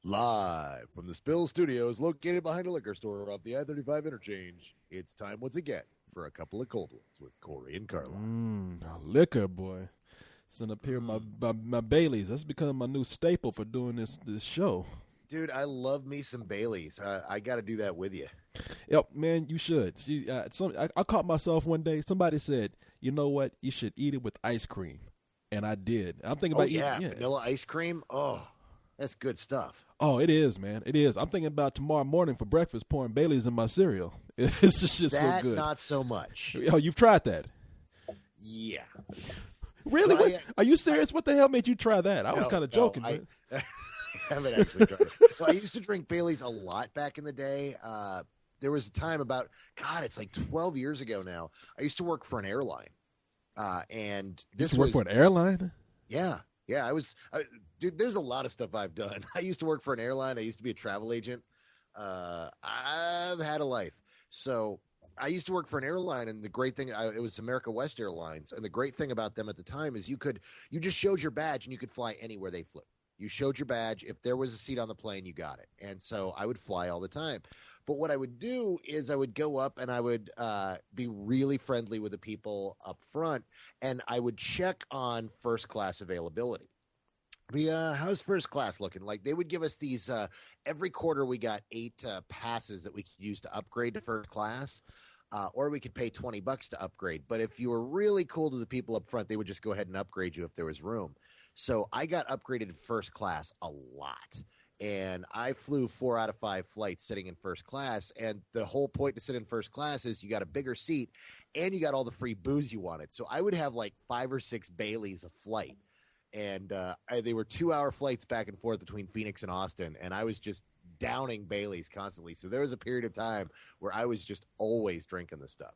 Live from the Spill Studios, located behind a liquor store off the I-35 interchange, it's time once again for a couple of cold ones with Corey and Carla. Liquor, boy. Send up here my Baileys. That's become my new staple for doing this show. Dude, I love me some Baileys. I got to do that with you. Yep, man, you should. I caught myself one day. Somebody said, you know what? You should eat it with ice cream. And I did. I'm thinking about eating vanilla ice cream. Oh, that's good stuff. Oh, it is, man. It is. I'm thinking about tomorrow morning for breakfast pouring Baileys in my cereal. It's just so good. Not so much. Oh, you've tried that? Yeah. Really? Are you serious? What the hell made you try that? I was kind of joking, man. I haven't actually tried it. Well, I used to drink Baileys a lot back in the day. There was a time it's like 12 years ago now. I used to work for an airline. And this work for an airline? Yeah. Yeah, dude, there's a lot of stuff I've done. I used to work for an airline. I used to be a travel agent. I've had a life. So I used to work for an airline, and the great thing, it was America West Airlines. And the great thing about them at the time is you just showed your badge and you could fly anywhere they flew. You showed your badge. If there was a seat on the plane, you got it. And so I would fly all the time. But what I would do is I would go up and I would be really friendly with the people up front, and I would check on first class availability. How's first class looking? Like, they would give us these every quarter. We got 8 passes that we could use to upgrade to first class, or we could pay $20 to upgrade. But if you were really cool to the people up front, they would just go ahead and upgrade you if there was room. So I got upgraded to first class a lot. And I flew 4 out of 5 flights sitting in first class. And the whole point to sit in first class is you got a bigger seat and you got all the free booze you wanted. So I would have like 5 or 6 Baileys a flight. And they were 2-hour flights back and forth between Phoenix and Austin. And I was just downing Baileys constantly. So there was a period of time where I was just always drinking this stuff.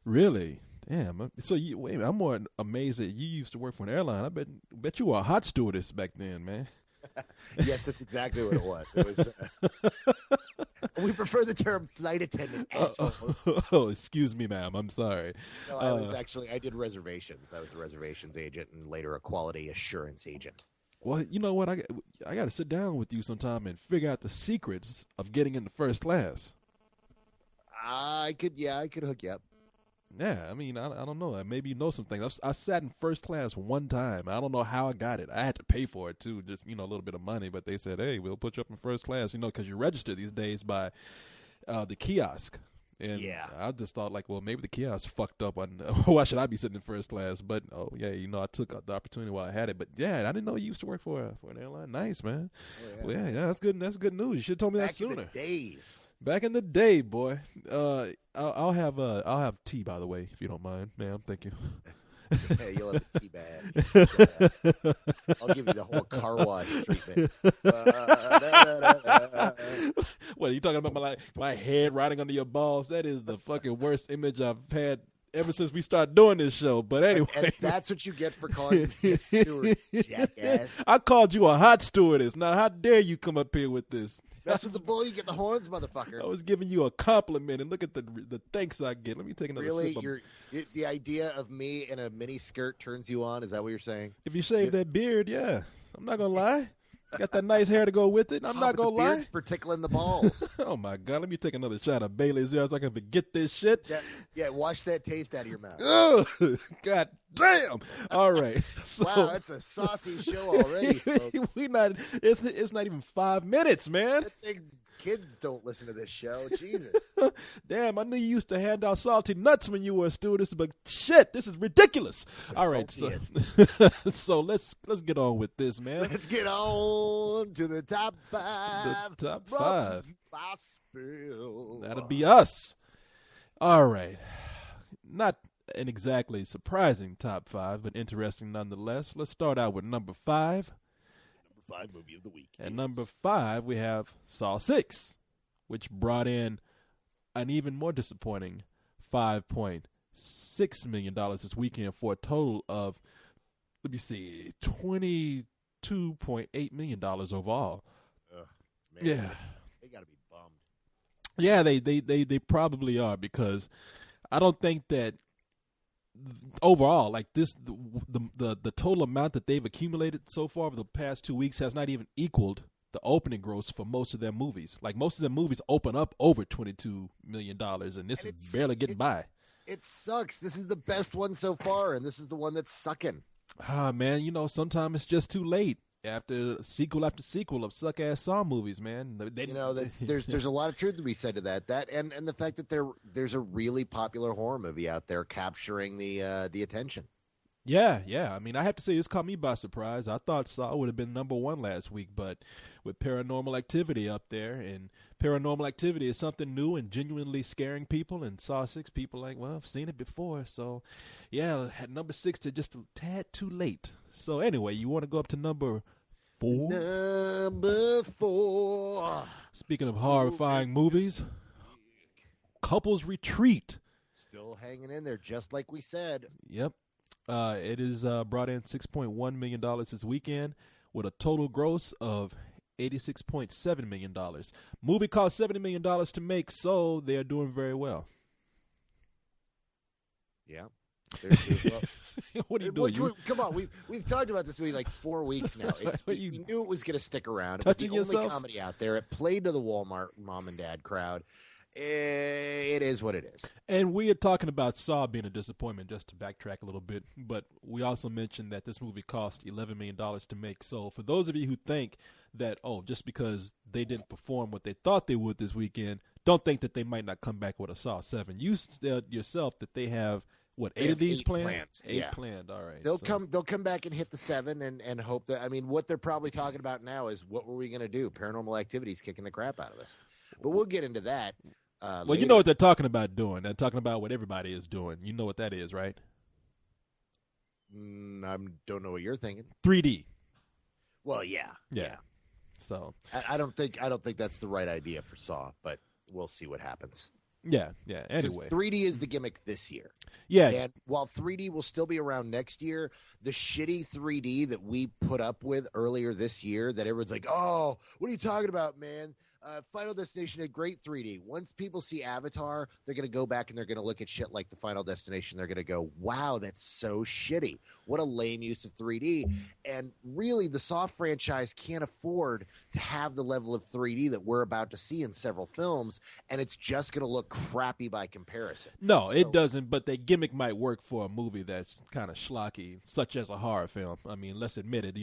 Really? Damn. So wait a minute, I'm more amazed that you used to work for an airline. I bet you were a hot stewardess back then, man. Yes, that's exactly what it was. It was. We prefer the term flight attendant. Oh, excuse me, ma'am. I'm sorry. No, I did reservations. I was a reservations agent and later a quality assurance agent. Well, you know what? I got to sit down with you sometime and figure out the secrets of getting into first class. I could hook you up. Yeah, I mean, I don't know. Maybe you know some things. I sat in first class one time. I don't know how I got it. I had to pay for it, too, just, a little bit of money. But they said, hey, we'll put you up in first class, because you register these days by the kiosk. And yeah. I just thought, well, maybe the kiosk fucked up on why should I be sitting in first class? But, I took the opportunity while I had it. But, yeah, I didn't know you used to work for an airline. Nice, man. Oh, yeah. Well, yeah, that's good. That's good news. You should have told me that sooner. Back in the days. Back in the day, boy. I'll have tea, by the way, if you don't mind, ma'am. Thank you. Hey, you'll have a tea bag. I'll give you the whole car wash treatment. What are you talking about? My head riding under your balls? That is the fucking worst image I've had ever since we started doing this show. But anyway, and that's what you get for calling me a stewardess, jackass. I called you a hot stewardess. Now, how dare you come up here with this? That's with the bull. You get the horns, motherfucker. I was giving you a compliment, and look at the thanks I get. Let me take another sip. Really, the idea of me in a mini skirt turns you on? Is that what you're saying? If you shave that beard, yeah. I'm not gonna lie. Got that nice hair to go with it. I'm not gonna lie. Beard's for tickling the balls. Oh my God! Let me take another shot of Bailey's here so I can forget this shit. Yeah. Wash that taste out of your mouth. Oh, God damn! All right. So, wow, that's a saucy show already, folks. It's not even 5 minutes, man. Kids don't listen to this show. Jesus. Damn, I knew you used to hand out salty nuts when you were a stewardess, but shit, this is ridiculous. All right, so let's get on with this, man. Let's get on to the top 5. The top 5. Spill. That'll be us. All right. Not an exactly surprising top 5, but interesting nonetheless. Let's start out with number 5. 5 movie of the week. At number 5, we have Saw 6, which brought in an even more disappointing $5.6 million this weekend for a total of, $22.8 million overall. Man, yeah. They got to be bummed. Yeah, they probably are, because I don't think that overall, like this, the total amount that they've accumulated so far over the past 2 weeks has not even equaled the opening gross for most of their movies. Like most of their movies open up over $22 million, and this is barely getting by. It sucks. This is the best one so far, and this is the one that's sucking. Ah, man, sometimes it's just too late. After sequel after sequel of suck ass Saw movies, man. There's a lot of truth to be said to that. That and the fact that there's a really popular horror movie out there capturing the attention. Yeah. I mean, I have to say this caught me by surprise. I thought Saw would have been number one last week, but with Paranormal Activity up there, and Paranormal Activity is something new and genuinely scaring people, and Saw 6 people like, well, I've seen it before, so yeah, at number 6 to just a tad too late. So anyway, you want to go up to number 4? Number 4. Speaking of horrifying movies, Couples Retreat. Still hanging in there, just like we said. Yep. It is brought in $6.1 million this weekend with a total gross of $86.7 million. Movie cost $70 million to make, so they're doing very well. Yeah. What are you doing? Come on, we've talked about this movie like 4 weeks now. We knew it was going to stick around. It was the only comedy out there. It played to the Walmart mom and dad crowd. It is what it is. And we are talking about Saw being a disappointment, just to backtrack a little bit. But we also mentioned that this movie cost $11 million to make. So for those of you who think that, just because they didn't perform what they thought they would this weekend, don't think that they might not come back with a Saw 7. You said yourself that they have, eight of these planned? Eight planned, all right. They'll come back and hit the 7 and hope that, I mean, what they're probably talking about now is, what were we going to do? Paranormal Activity's kicking the crap out of us. But we'll get into that. Well, later. You know what they're talking about doing. They're talking about what everybody is doing. You know what that is, right? I don't know what you're thinking. 3D. Well, yeah. So I don't think that's the right idea for Saw, but we'll see what happens. Yeah. Anyway, 3D is the gimmick this year. Yeah. And while 3D will still be around next year, the shitty 3D that we put up with earlier this year, that everyone's like, "Oh, what are you talking about, man?" Final Destination had great 3D. Once people see Avatar, they're going to go back and they're going to look at shit like the Final Destination. They're going to go, wow, that's so shitty. What a lame use of 3D. And really, the Saw franchise can't afford to have the level of 3D that we're about to see in several films, and it's just going to look crappy by comparison. No, it doesn't, but the gimmick might work for a movie that's kind of schlocky, such as a horror film. I mean, let's admit it,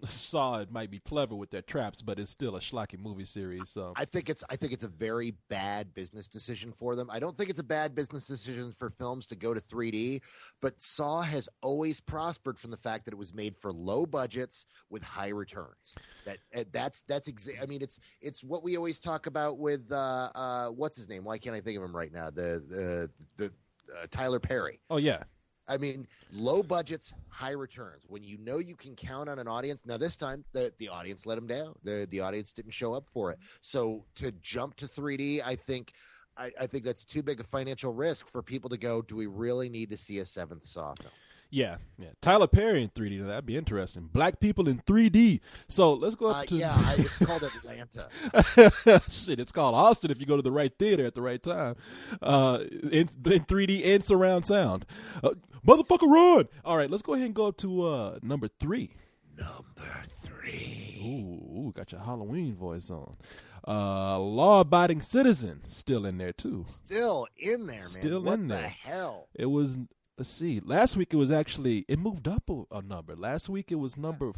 Saw it might be clever with their traps, but it's still a schlocky movie series, so. I think it's a very bad business decision for them. I don't think it's a bad business decision for films to go to 3D, but Saw has always prospered from the fact that it was made for low budgets with high returns. I mean, it's what we always talk about with what's his name? Why can't I think of him right now? The Tyler Perry. Oh yeah. I mean, low budgets, high returns. When you know you can count on an audience. Now, this time, the audience let them down. The audience didn't show up for it. So to jump to 3D, I think that's too big a financial risk for people to go, do we really need to see a 7th Saw film? Yeah. Tyler Perry in 3D. That'd be interesting. Black people in 3D. So let's go up to. It's called Atlanta. Shit, it's called Austin if you go to the right theater at the right time. In 3D and surround sound. Motherfucker, run! All right, let's go ahead and go up to number 3. Number 3. Ooh, got your Halloween voice on. Law-abiding citizen still in there too. Still in there, man. Still what in there. What the hell? It was. Let's see. Last week it moved up a number. Last week it was number.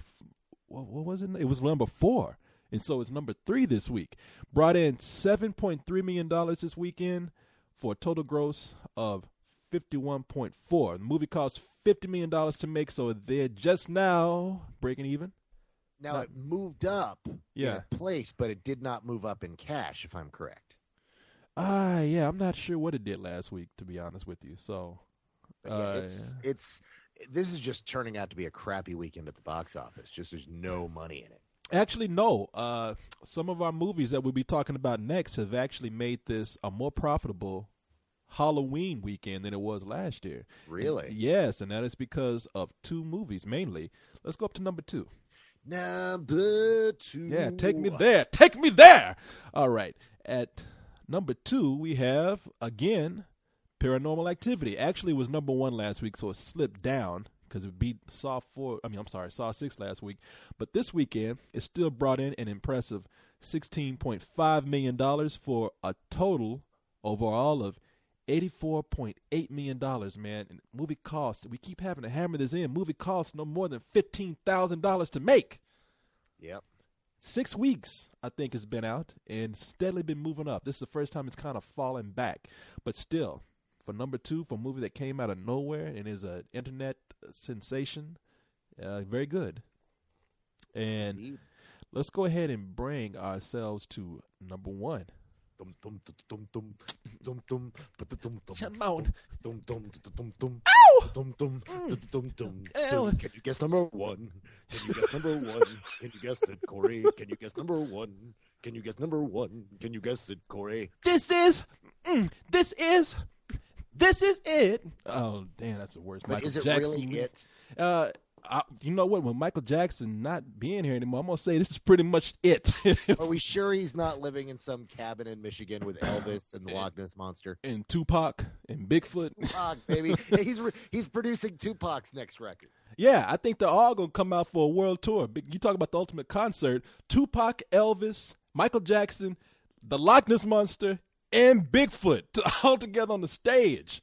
What was it? It was number 4, and so it's number 3 this week. Brought in $7.3 million this weekend for a total gross of $51.4. The movie cost $50 million to make, so they're just now breaking even. Now it moved up in a place, but it did not move up in cash, if I'm correct. Yeah, I'm not sure what it did last week, to be honest with you. So. This is just turning out to be a crappy weekend at the box office. Just there's no money in it. Actually, no. Some of our movies that we'll be talking about next have actually made this a more profitable Halloween weekend than it was last year. Really? Yes, and that is because of 2 movies mainly. Let's go up to number 2. Number 2. Yeah, take me there. Take me there. All right. At number 2, we have, again, Paranormal Activity. Actually, it was number 1 last week, so it slipped down because it beat Saw 4. I'm sorry, Saw 6 last week. But this weekend, it still brought in an impressive $16.5 million for a total overall of $84.8 million, man. And movie cost, we keep having to hammer this in, movie cost no more than $15,000 to make. Yep. 6 weeks, I think, it's been out and steadily been moving up. This is the first time it's kind of fallen back. But still, for number 2, for a movie that came out of nowhere and is an internet sensation, very good. And Indeed. let's go ahead and bring ourselves to number 1. Come on. Ow! Can you guess number 1? Can you guess number 1? Can you guess it, Corey? Can you guess number 1? Can you guess number 1? Can you guess it, Corey? This is it. Oh, damn, that's the worst. But Michael is it Jackson. really it? You know what? With Michael Jackson not being here anymore, I'm gonna say this is pretty much it. Are we sure he's not living in some cabin in Michigan with Elvis and the Loch Ness Monster? And Tupac and Bigfoot. Tupac, baby. He's producing Tupac's next record. Yeah, I think they're all gonna come out for a world tour. You talk about the ultimate concert: Tupac, Elvis, Michael Jackson, the Loch Ness Monster, and Bigfoot all together on the stage.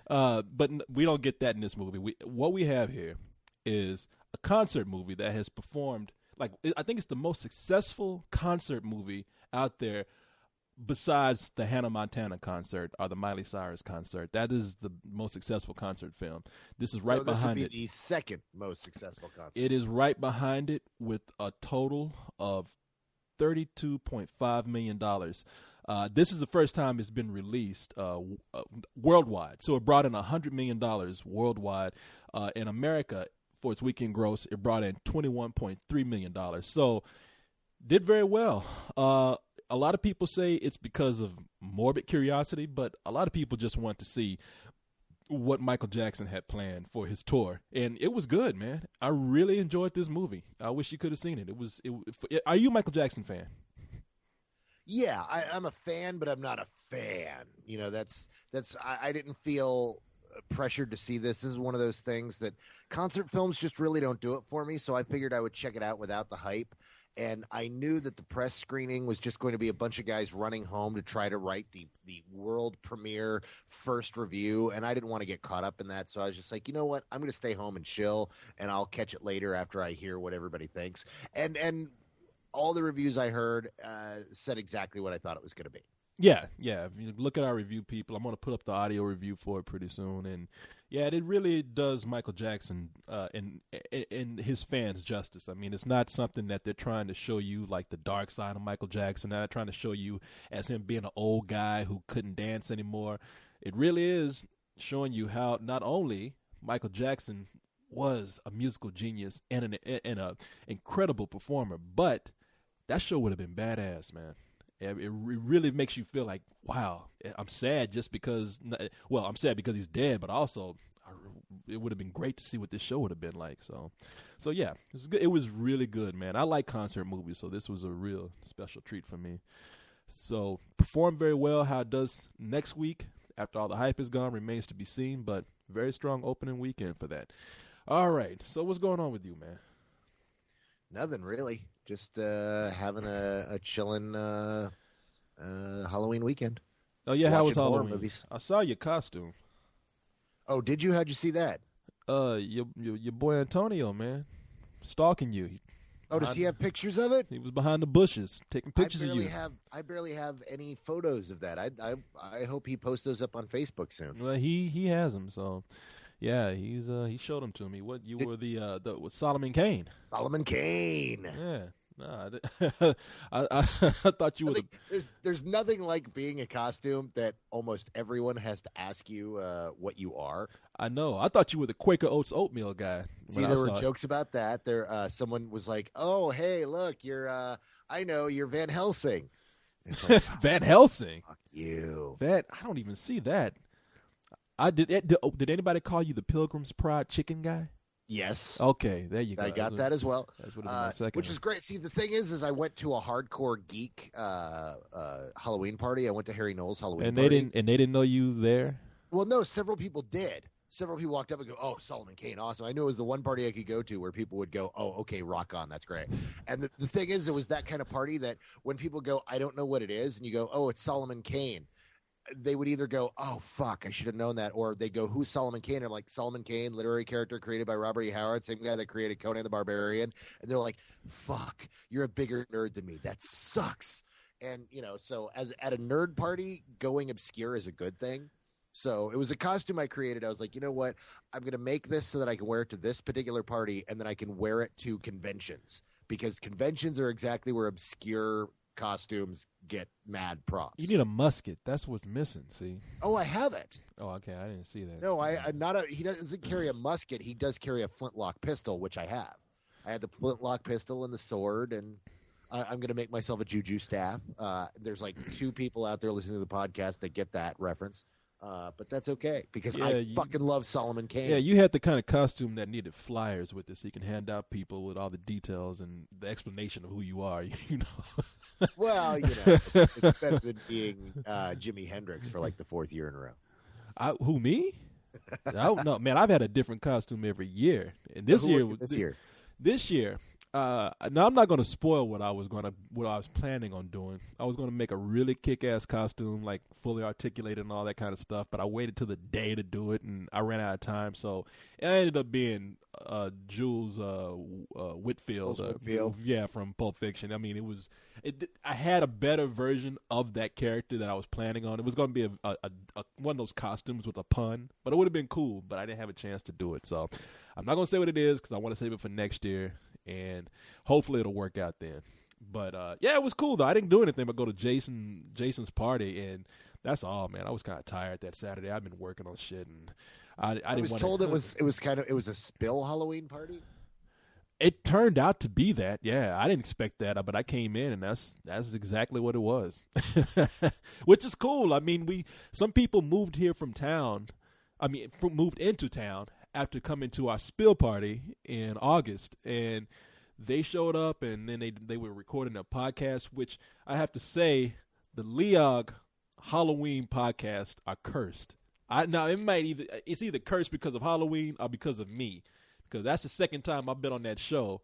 But we don't get that in this movie. What we have here is a concert movie that has performed, I think it's the most successful concert movie out there besides the Hannah Montana concert or the Miley Cyrus concert. That is the most successful concert film. This is right behind it. This would be the second most successful concert. It is right behind it with a total of $32.5 million. This is the first time it's been released worldwide. So it brought in $100 million worldwide. In America, for its weekend gross, it brought in $21.3 million. So did very well. A lot of people say it's because of morbid curiosity, but a lot of people just want to see what Michael Jackson had planned for his tour. And it was good, man. I really enjoyed this movie. I wish you could have seen it. Are you a Michael Jackson fan? Yeah, I'm a fan, but I'm not a fan. You know, I didn't feel pressured to see this. This is one of those things that concert films just really don't do it for me. So I figured I would check it out without the hype. And I knew that the press screening was just going to be a bunch of guys running home to try to write the world premiere first review. And I didn't want to get caught up in that. So I was just like, you know what? I'm going to stay home and chill, and I'll catch it later after I hear what everybody thinks. And all the reviews I heard said exactly what I thought it was going to be. Yeah. If you look at our review, people, I'm going to put up the audio review for it pretty soon. And yeah, it really does Michael Jackson and his fans justice. I mean, it's not something that they're trying to show you like the dark side of Michael Jackson. They're not trying to show you as him being an old guy who couldn't dance anymore. It really is showing you how not only Michael Jackson was a musical genius and an incredible performer, but that show would have been badass, man. It really makes you feel like, wow, I'm sad just because, well, I'm sad because he's dead, but also it would have been great to see what this show would have been like. So yeah, it was good. It was really good, man. I like concert movies, so this was a real special treat for me. So performed very well. How it does next week after all the hype is gone remains to be seen, but very strong opening weekend for that. All right, so what's going on with you, man? Nothing really. Just having a chilling Halloween weekend. Oh yeah, how was Watching horror Halloween? movies. I saw your costume. Oh, did you? How'd you see that? Your boy Antonio, man, stalking you. Oh, does he have pictures of it? He was behind the bushes taking pictures of you. I barely have any photos of that. I hope he posts those up on Facebook soon. Well, he has them, so yeah, he showed them to me. What you were the with Solomon Kane? Solomon Kane. Yeah. No, I thought you were. There's nothing like being a costume that almost everyone has to ask you what you are. I know. I thought you were the Quaker Oats oatmeal guy. See, there were jokes about that. Someone was like, "Oh, hey, look, you're Van Helsing." Like, Van Helsing. Fuck you. I don't even see that. Did anybody call you the Pilgrim's Pride chicken guy? Yes. Okay, there you go. I got that as well. That's what my second which is great. See, the thing is I went to a hardcore geek Halloween party. I went to Harry Knowles' Halloween party. They didn't know you there? Well, no, several people did. several people walked up and go, "Oh, Solomon Kane, awesome!" I knew it was the one party I could go to where people would go, "Oh, okay, rock on, that's great." And the thing is, it was that kind of party that when people go, "I don't know what it is," and you go, "Oh, it's Solomon Kane," they would either go, "Oh fuck, I should have known that," or they go, "Who's Solomon Kane?" And I'm like, "Solomon Kane, literary character created by Robert E. Howard, same guy that created Conan the Barbarian." And they're like, "Fuck, you're a bigger nerd than me. That sucks." And so as at a nerd party, going obscure is a good thing. So it was a costume I created. I was like, you know what? I'm going to make this so that I can wear it to this particular party, and then I can wear it to conventions, because conventions are exactly where obscure costumes get mad props. You need a musket. That's what's missing. See? Oh, I have it. Oh, okay. I didn't see that. No, he doesn't carry a musket. He does carry a flintlock pistol, which I have. I had the flintlock pistol and the sword, and I'm going to make myself a juju staff. There's like 2 people out there listening to the podcast that get that reference. But that's okay, because I fucking love Solomon Kane. Yeah, you had the kind of costume that needed flyers with it, so you can hand out people with all the details and the explanation of who you are. Well, it's better than being Jimi Hendrix for like the 4th year in a row. Who, me? I don't know, man. I've had a different costume every year, and this year. Now I'm not going to spoil what I was planning on doing. I was going to make a really kick-ass costume, like fully articulated and all that kind of stuff. But I waited till the day to do it, and I ran out of time. So it ended up being Jules Whitfield. Yeah, from Pulp Fiction. I mean, I had a better version of that character that I was planning on. It was going to be a one of those costumes with a pun, but it would have been cool. But I didn't have a chance to do it, so I'm not going to say what it is because I want to save it for next year. And hopefully it'll work out then. But yeah, it was cool though. I didn't do anything but go to Jason's party, and that's all, man. I was kind of tired that Saturday. I've been working on shit, and I was told it was a spill Halloween party. It turned out to be that. Yeah, I didn't expect that, but I came in, and that's exactly what it was, which is cool. I mean, some people moved here from town. Moved into town after coming to our spill party in August, and they showed up, and then they were recording a podcast, which I have to say, the Leog Halloween podcast are cursed. It's either cursed because of Halloween or because of me, because that's the second time I've been on that show,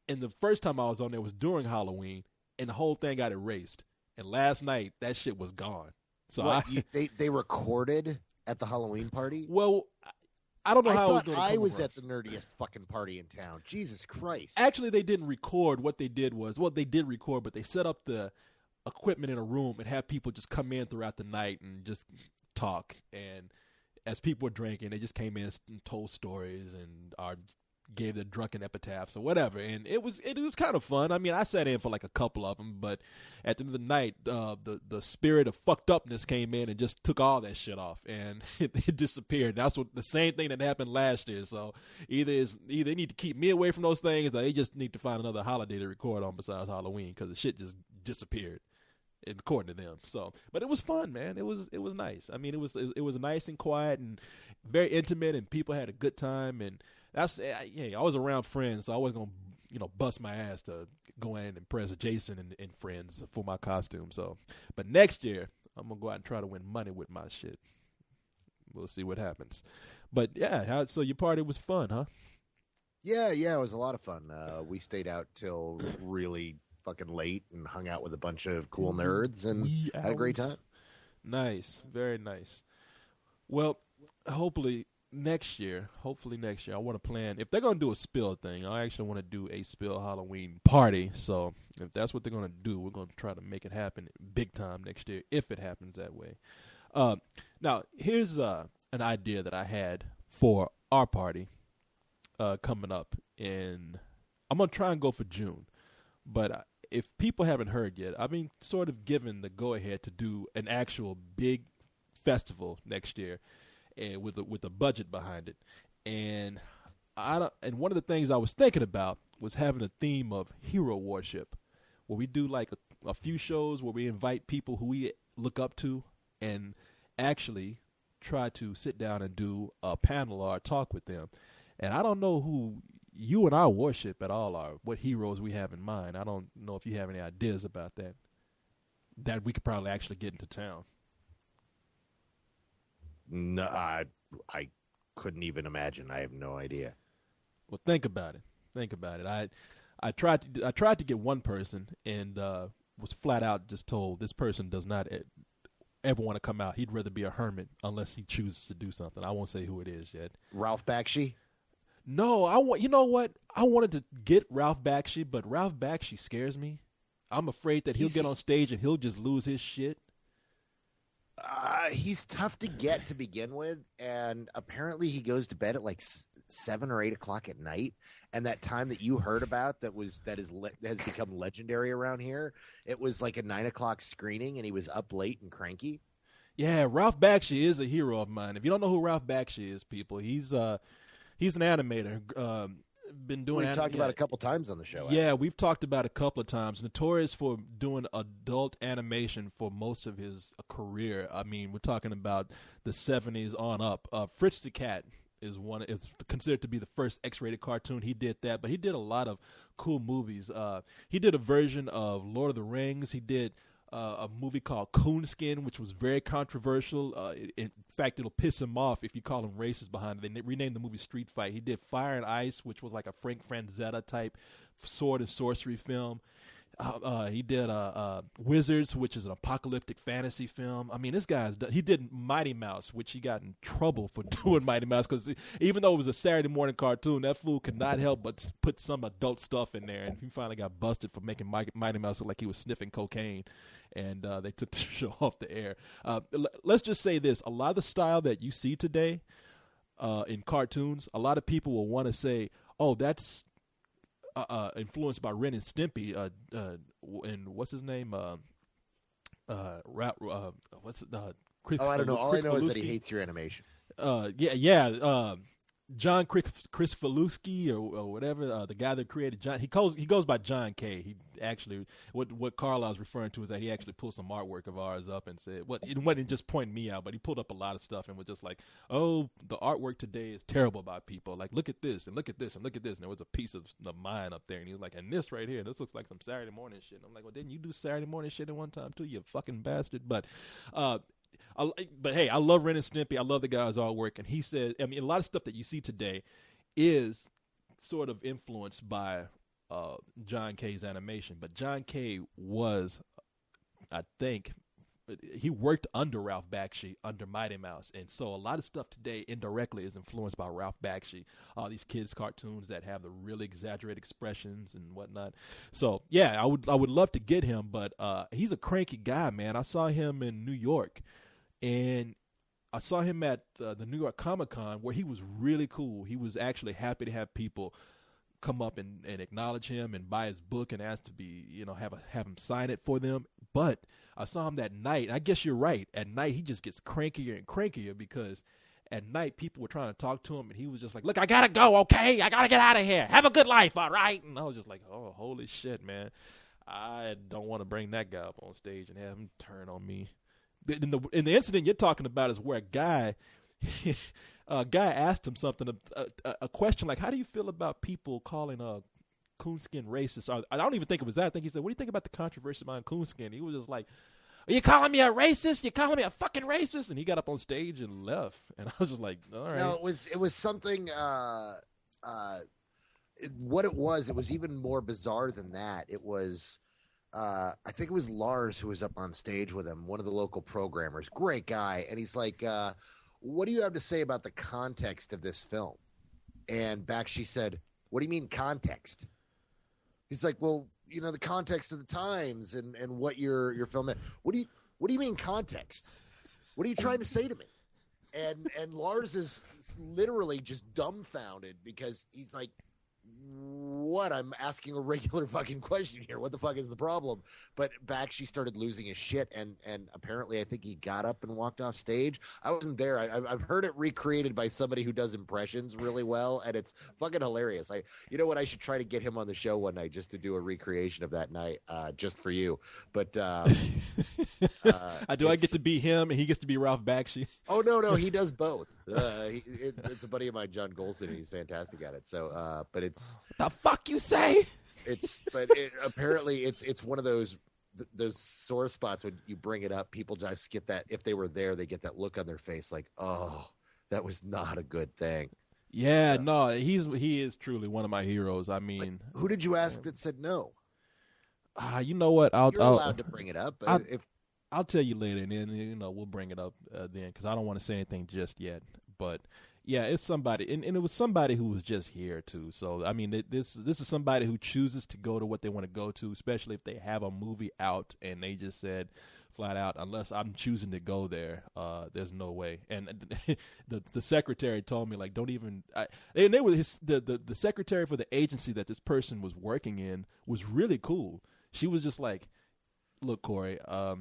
and the first time I was on there was during Halloween, and the whole thing got erased, and last night that shit was gone. So they recorded at the Halloween party? Well, I don't know how I was at the nerdiest fucking party in town. Jesus Christ. Actually, they didn't record. What they did was, they did record, but they set up the equipment in a room and had people just come in throughout the night and just talk. And as people were drinking, they just came in and told stories and gave their drunken epitaphs or whatever. And it was kind of fun. I mean, I sat in for like a couple of them, but at the end of the night, the spirit of fucked upness came in and just took all that shit off, and it disappeared. That's the same thing that happened last year. So either they need to keep me away from those things, or they just need to find another holiday to record on besides Halloween, because the shit just disappeared, according to them. So, but it was fun, man. It was nice. I mean, it was nice and quiet and very intimate, and people had a good time. And that's I was around friends, so I wasn't gonna bust my ass to go in and impress Jason and friends for my costume. So, but next year I'm gonna go out and try to win money with my shit. We'll see what happens. But yeah, so your party was fun, huh? Yeah, it was a lot of fun. We stayed out till really fucking late and hung out with a bunch of cool nerds and had a great time. Nice, very nice. Well, hopefully next year, I want to plan. If they're going to do a spill thing, I actually want to do a spill Halloween party. So if that's what they're going to do, we're going to try to make it happen big time next year, if it happens that way. Now, here's an idea that I had for our party coming up I'm going to try and go for June. But if people haven't heard yet, I've been sort of given the go-ahead to do an actual big festival next year, and with a budget behind it. And one of the things I was thinking about was having a theme of hero worship, where we do like a few shows where we invite people who we look up to and actually try to sit down and do a panel or a talk with them. And I don't know who you and I worship at all, or what heroes we have in mind. I don't know if you have any ideas about that we could probably actually get into town. No, I couldn't even imagine. I have no idea. Well, think about it. Think about it. I tried to get one person and was flat out just told this person does not ever want to come out. He'd rather be a hermit unless he chooses to do something. I won't say who it is yet. Ralph Bakshi? No, you know what? I wanted to get Ralph Bakshi, but Ralph Bakshi scares me. I'm afraid that he'll get on stage and he'll just lose his shit. He's tough to get to begin with, and apparently he goes to bed at like 7 or 8 o'clock at night. And that time that you heard about has become legendary around here. It was like a 9 o'clock screening, and he was up late and cranky. Yeah, Ralph Bakshi is a hero of mine. If you don't know who Ralph Bakshi is, people, he's an animator. Been doing. We've talked about a couple times on the show. Yeah, we've talked about a couple of times. Notorious for doing adult animation for most of his career. I mean, we're talking about the 70s on up. Fritz the Cat is considered to be the first X-rated cartoon. He did that, but he did a lot of cool movies. He did a version of Lord of the Rings. He did a movie called Coonskin, which was very controversial. In fact, it'll piss him off if you call him racist behind it. They renamed the movie Street Fight. He did Fire and Ice, which was like a Frank Frazetta type sword and sorcery film. He did Wizards, which is an apocalyptic fantasy film. I mean, he did Mighty Mouse, which he got in trouble for doing Mighty Mouse because even though it was a Saturday morning cartoon, that fool could not help but put some adult stuff in there. And he finally got busted for making Mighty Mouse look like he was sniffing cocaine. And they took the show off the air. Let's just say this. A lot of the style that you see today in cartoons, a lot of people will want to say, oh, that's influenced by Ren and Stimpy, and what's his name? Chris, I don't know. All I know is that he Faluski. hates your animation. John Kricfaluski or whatever, the guy that created John. He goes by John K. He actually what Carl was referring to is that he actually pulled some artwork of ours up and said it wasn't just pointing me out, but he pulled up a lot of stuff and was just like, oh, the artwork today is terrible by people. Like, look at this and look at this and look at this, and there was a piece of mine up there, and he was like, and this right here, this looks like some Saturday morning shit. And I'm like, well, didn't you do Saturday morning shit at one time too, you fucking bastard? But hey, I love Ren and Stimpy. I love the guy's artwork. And he said, I mean, a lot of stuff that you see today is sort of influenced by John K's animation. But John K was, I think, he worked under Ralph Bakshi, under Mighty Mouse. And so a lot of stuff today indirectly is influenced by Ralph Bakshi. All these kids' cartoons that have the really exaggerated expressions and whatnot. So, yeah, I would love to get him, but he's a cranky guy, man. I saw him in New York. And I saw him at the New York Comic-Con where he was really cool. He was actually happy to have people come up and acknowledge him and buy his book and ask to be, have him sign it for them. But I saw him that night. I guess you're right. At night, he just gets crankier and crankier because at night people were trying to talk to him and he was just like, look, I got to go, okay? I got to get out of here. Have a good life, all right? And I was just like, oh, holy shit, man. I don't want to bring that guy up on stage and have him turn on me. In the incident you're talking about is where a guy asked him something, a question like, how do you feel about people calling Coonskin racist? I don't even think it was that. I think he said, what do you think about the controversy behind Coonskin? He was just like, are you calling me a racist? You calling me a fucking racist? And he got up on stage and left. And I was just like, all right. No, it was something, what it was even more bizarre than that. It was, I think it was Lars who was up on stage with him, one of the local programmers, great guy. And he's like, what do you have to say about the context of this film? And Bakshi said, what do you mean context? He's like, well, the context of the times and what your film. What do you mean context? What are you trying to say to me? And Lars is literally just dumbfounded because he's like, what? I'm asking a regular fucking question here. What the fuck is the problem? But Bakshi started losing his shit, and apparently I think he got up and walked off stage. I wasn't there. I've heard it recreated by somebody who does impressions really well, and it's fucking hilarious. You know what? I should try to get him on the show one night just to do a recreation of that night, just for you. But I get to be him, and he gets to be Ralph Bakshi? Oh no, he does both. It's a buddy of mine, John Golson, and he's fantastic at it. So, but it's the fuck you say? Apparently it's one of those sore spots when you bring it up. People just get that, if they were there, they get that look on their face like, oh, That was not a good thing. Yeah, So, no, he is truly one of my heroes. I but mean, who did you ask that said no? you know what? You're allowed to bring it up. I'll If I'll tell you later, and then we'll bring it up then because I don't want to say anything just yet. But yeah, it's somebody, and it was somebody who was just here too. So I mean, this is somebody who chooses to go to what they want to go to, especially if they have a movie out and they just said flat out, unless I'm choosing to go there, there's no way. And the secretary told me like, don't even. And they were the secretary for the agency that this person was working in was really cool. She was just like, look, Corey, I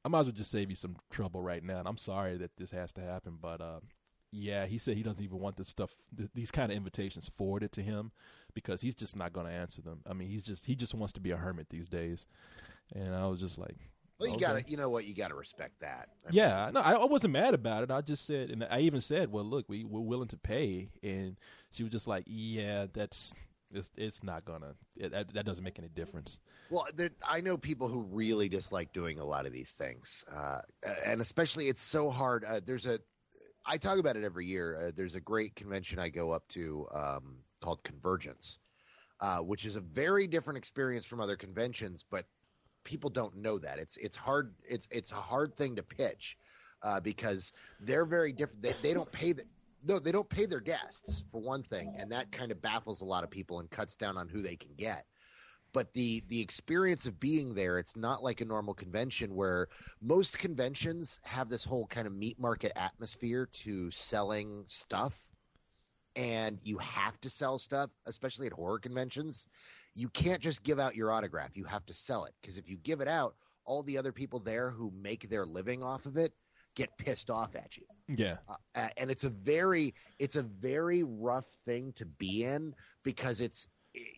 might as well just save you some trouble right now, and I'm sorry that this has to happen, but yeah, he said he doesn't even want this stuff, these kind of invitations forwarded to him, because he's just not going to answer them. I mean, he just wants to be a hermit these days, and I was just like, well, you okay. gotta, you know what, you gotta respect that. Yeah, no, I wasn't mad about it. I just said, and I even said, well, look, we're willing to pay, and she was just like, yeah, it's not gonna. That doesn't make any difference. Well, I know people who really dislike doing a lot of these things, and especially it's so hard. I talk about it every year. There's a great convention I go up to called Convergence, which is a very different experience from other conventions, but people don't know that. It's hard. It's a hard thing to pitch because they're very different. They don't pay the. No, they don't pay their guests, for one thing, and that kind of baffles a lot of people and cuts down on who they can get. But the experience of being there, it's not like a normal convention where most conventions have this whole kind of meat market atmosphere to selling stuff, and you have to sell stuff, especially at horror conventions. You can't just give out your autograph. You have to sell it, because if you give it out, all the other people there who make their living off of it get pissed off at you. Yeah. And it's a very rough thing to be in, because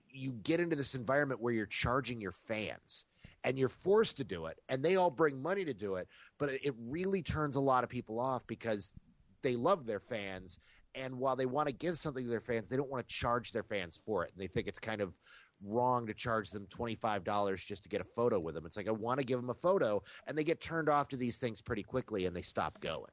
you get into this environment where you're charging your fans and you're forced to do it, and they all bring money to do it. But it really turns a lot of people off because they love their fans. And while they want to give something to their fans, they don't want to charge their fans for it. And they think it's kind of wrong to charge them $25 just to get a photo with them. It's like, I want to give them a photo, and they get turned off to these things pretty quickly and they stop going.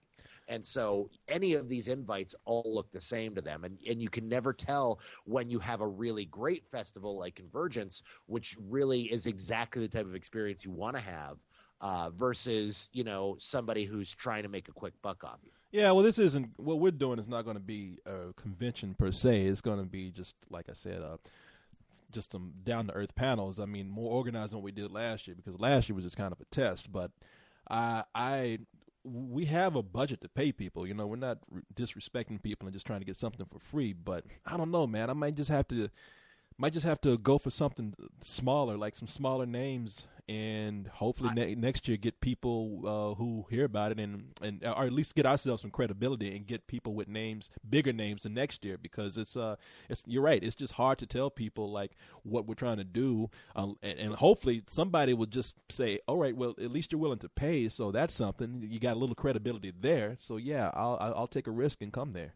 And so any of these invites all look the same to them. And you can never tell when you have a really great festival like Convergence, which really is exactly the type of experience you want to have, versus, somebody who's trying to make a quick buck off you. Yeah, well, this isn't what we're doing. Is not going to be a convention per se. It's going to be just, like I said, just some down to earth panels. I mean, more organized than what we did last year, because last year was just kind of a test. But we have a budget to pay people. We're not disrespecting people and just trying to get something for free. But I don't know, man. I might just have to go for something smaller, like some smaller names, and hopefully next year get people who hear about it and or at least get ourselves some credibility and get people with names, bigger names than next year, because it's you're right. It's just hard to tell people like what we're trying to do, and hopefully somebody will just say, all right, well, at least you're willing to pay, so that's something. You got a little credibility there, so yeah, I'll take a risk and come there.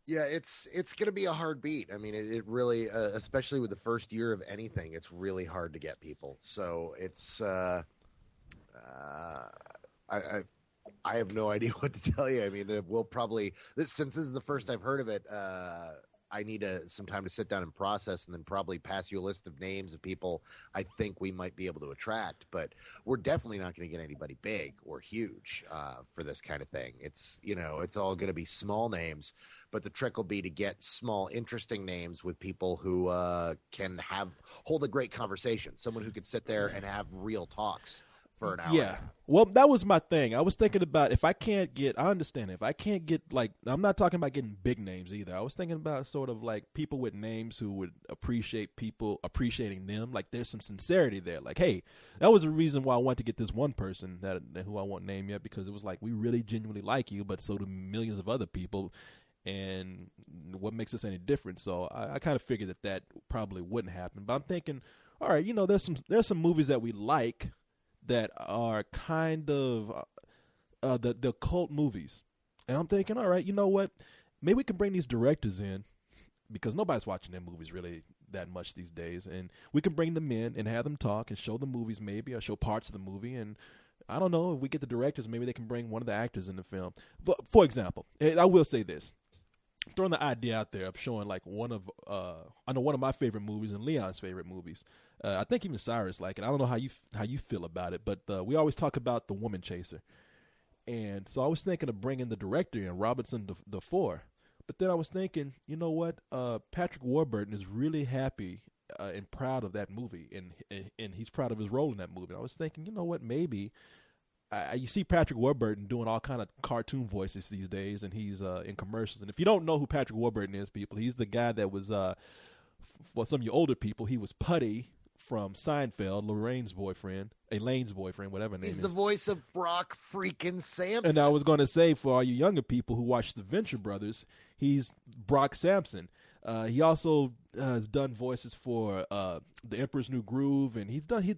Yeah, it's going to be a hard beat. I mean, it really, especially with the first year of anything, it's really hard to get people. So it's, I have no idea what to tell you. I mean, we'll probably, since this is the first I've heard of it, I need some time to sit down and process, and then probably pass you a list of names of people I think we might be able to attract. But we're definitely not going to get anybody big or huge for this kind of thing. It's all going to be small names, but the trick will be to get small, interesting names with people who can hold a great conversation. Someone who could sit there and have real talks for an hour. Yeah. Well, that was my thing. I was thinking about I understand if I can't get, like, I'm not talking about getting big names either. I was thinking about sort of like people with names who would appreciate people appreciating them. Like there's some sincerity there. Like, hey, that was the reason why I wanted to get this one person who I won't name yet, because it was like, we really genuinely like you, but so do millions of other people. And what makes us any different? So I kind of figured that probably wouldn't happen. But I'm thinking, all right, there's some movies that we like that are kind of the cult movies. And I'm thinking, all right, you know what? Maybe we can bring these directors in, because nobody's watching their movies really that much these days. And we can bring them in and have them talk and show the movies maybe, or show parts of the movie. And I don't know if we get the directors, maybe they can bring one of the actors in the film. But for example, I will say this. Throwing the idea out there of showing like one of my favorite movies and Leon's favorite movies. I think even Cyrus like it. I don't know how you feel about it, but we always talk about The Woman Chaser, and so I was thinking of bringing the director in, Robinson Dufour. But then I was thinking, you know what? Patrick Warburton is really happy and proud of that movie, and he's proud of his role in that movie. And I was thinking, you know what? Maybe. You see Patrick Warburton doing all kind of cartoon voices these days, and he's in commercials. And if you don't know who Patrick Warburton is, people, he's the guy that was, for some of you older people, he was Putty from Seinfeld, Elaine's boyfriend, whatever name He's is. the voice of Brock freaking Sampson. And I was going to say, for all you younger people who watch the Venture Brothers, he's Brock Sampson. He also has done voices for The Emperor's New Groove, and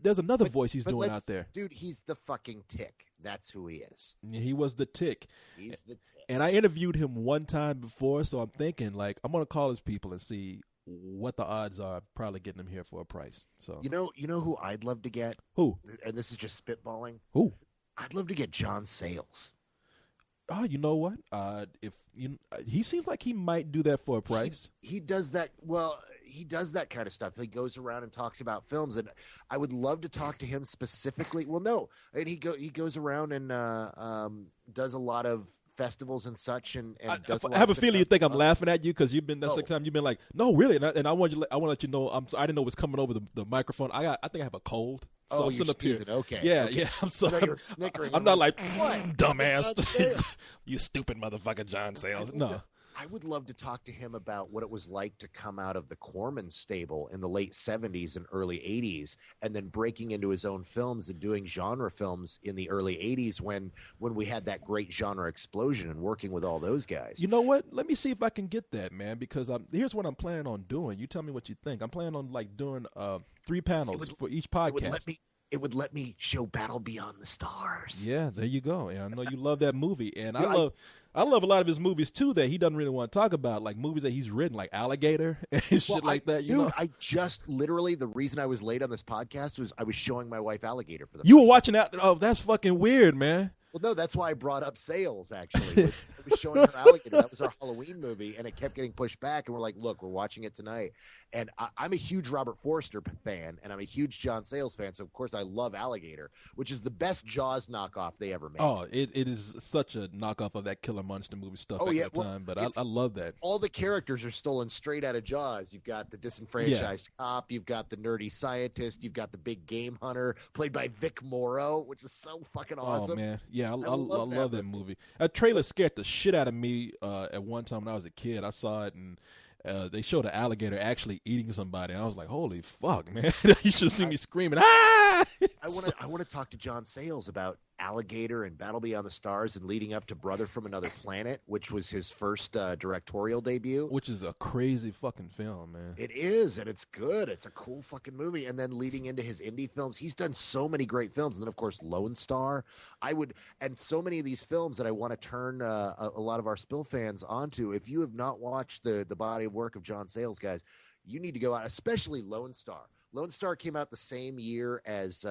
there's another voice he's doing out there. Dude, he's the fucking Tick. That's who he is. He was the Tick. He's the Tick. And I interviewed him one time before, so I'm thinking, like, I'm going to call his people and see what the odds are of probably getting him here for a price. So You know who I'd love to get? Who? And this is just spitballing. Who? I'd love to get John Sayles. Oh, you know what? He seems like he might do that for a price. He does that. Well, he does that kind of stuff. He goes around and talks about films, and I would love to talk to him specifically. Well, no, and he goes around and does a lot of festivals and such. And I have a feeling you think I'm laughing at you because you've been that time. You've been like, no, really, and I want to let you know. I didn't know it was coming over the microphone. I think I have a cold. So I'm you're sneezing. Okay. Yeah, okay. yeah. I'm sorry. You're snickering. I'm not like, what? Dumbass. You stupid motherfucker, John Sayles. No. I would love to talk to him about what it was like to come out of the Corman stable in the late 70s and early 80s, and then breaking into his own films and doing genre films in the early 80s when we had that great genre explosion and working with all those guys. You know what? Let me see if I can get that, man, because here's what I'm planning on doing. You tell me what you think. I'm planning on like doing 3 panels for each podcast. It would let me show Battle Beyond the Stars. Yeah, there you go. And I know you love that movie, and I love a lot of his movies too that he doesn't really want to talk about, like movies that he's written, like Alligator and shit like that. Dude, I just literally the reason I was late on this podcast was I was showing my wife Alligator for the. You were watching that? Oh, that's fucking weird, man. Well, no, that's why I brought up Sayles, actually. I was showing her Alligator. That was our Halloween movie, and it kept getting pushed back. And we're like, look, we're watching it tonight. And I'm a huge Robert Forster fan, and I'm a huge John Sayles fan. So, of course, I love Alligator, which is the best Jaws knockoff they ever made. Oh, it is such a knockoff of that Killer Monster movie stuff at the time. But I love that. All the characters are stolen straight out of Jaws. You've got the disenfranchised cop. You've got the nerdy scientist. You've got the big game hunter played by Vic Morrow, which is so fucking awesome. Oh, man. Yeah, I love that movie. That trailer scared the shit out of me at one time when I was a kid. I saw it, and they showed an alligator actually eating somebody. And I was like, holy fuck, man. You should see me screaming, ah! I want to talk to John Sayles about Alligator and Battle Beyond the Stars and leading up to Brother from Another Planet, which was his first directorial debut. Which is a crazy fucking film, man. It is, and it's good. It's a cool fucking movie. And then leading into his indie films, he's done so many great films. And then, of course, Lone Star. And so many of these films that I want to turn a lot of our Spill fans onto. If you have not watched the body of work of John Sayles, guys, you need to go out, especially Lone Star. Lone Star came out the same year as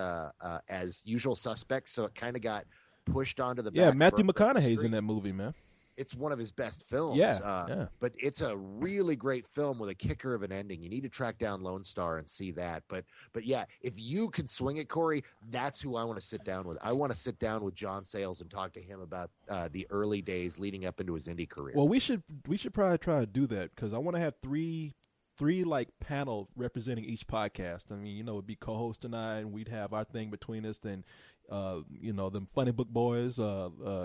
Usual Suspects, so it kind of got pushed onto the back. Yeah, Matthew McConaughey's in that movie, man. It's one of his best films. Yeah. But it's a really great film with a kicker of an ending. You need to track down Lone Star and see that. But yeah, if you can swing it, Corey, that's who I want to sit down with. I want to sit down with John Sayles and talk to him about the early days leading up into his indie career. Well, we should probably try to do that because I want to have three like panel representing each podcast. I mean, it'd be co-host and I, and we'd have our thing between us. Then, them funny book boys,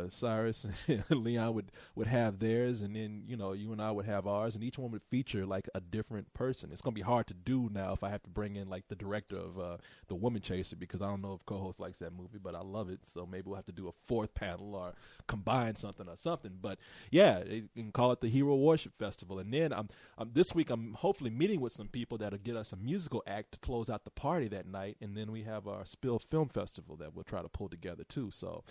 Cyrus and Leon would have theirs, and then you and I would have ours, and each one would feature like a different person. It's gonna be hard to do now if I have to bring in like the director of The Woman Chaser, because I don't know if co-host likes that movie, but I love it. So maybe we'll have to do a 4th panel or combine something. But yeah, you can call it the Hero Worship Festival. And then this week I'm hopefully meeting with some people that'll get us a musical act to close out the party that night, and then we have our Spill Film Festival that we'll try to pull together too. So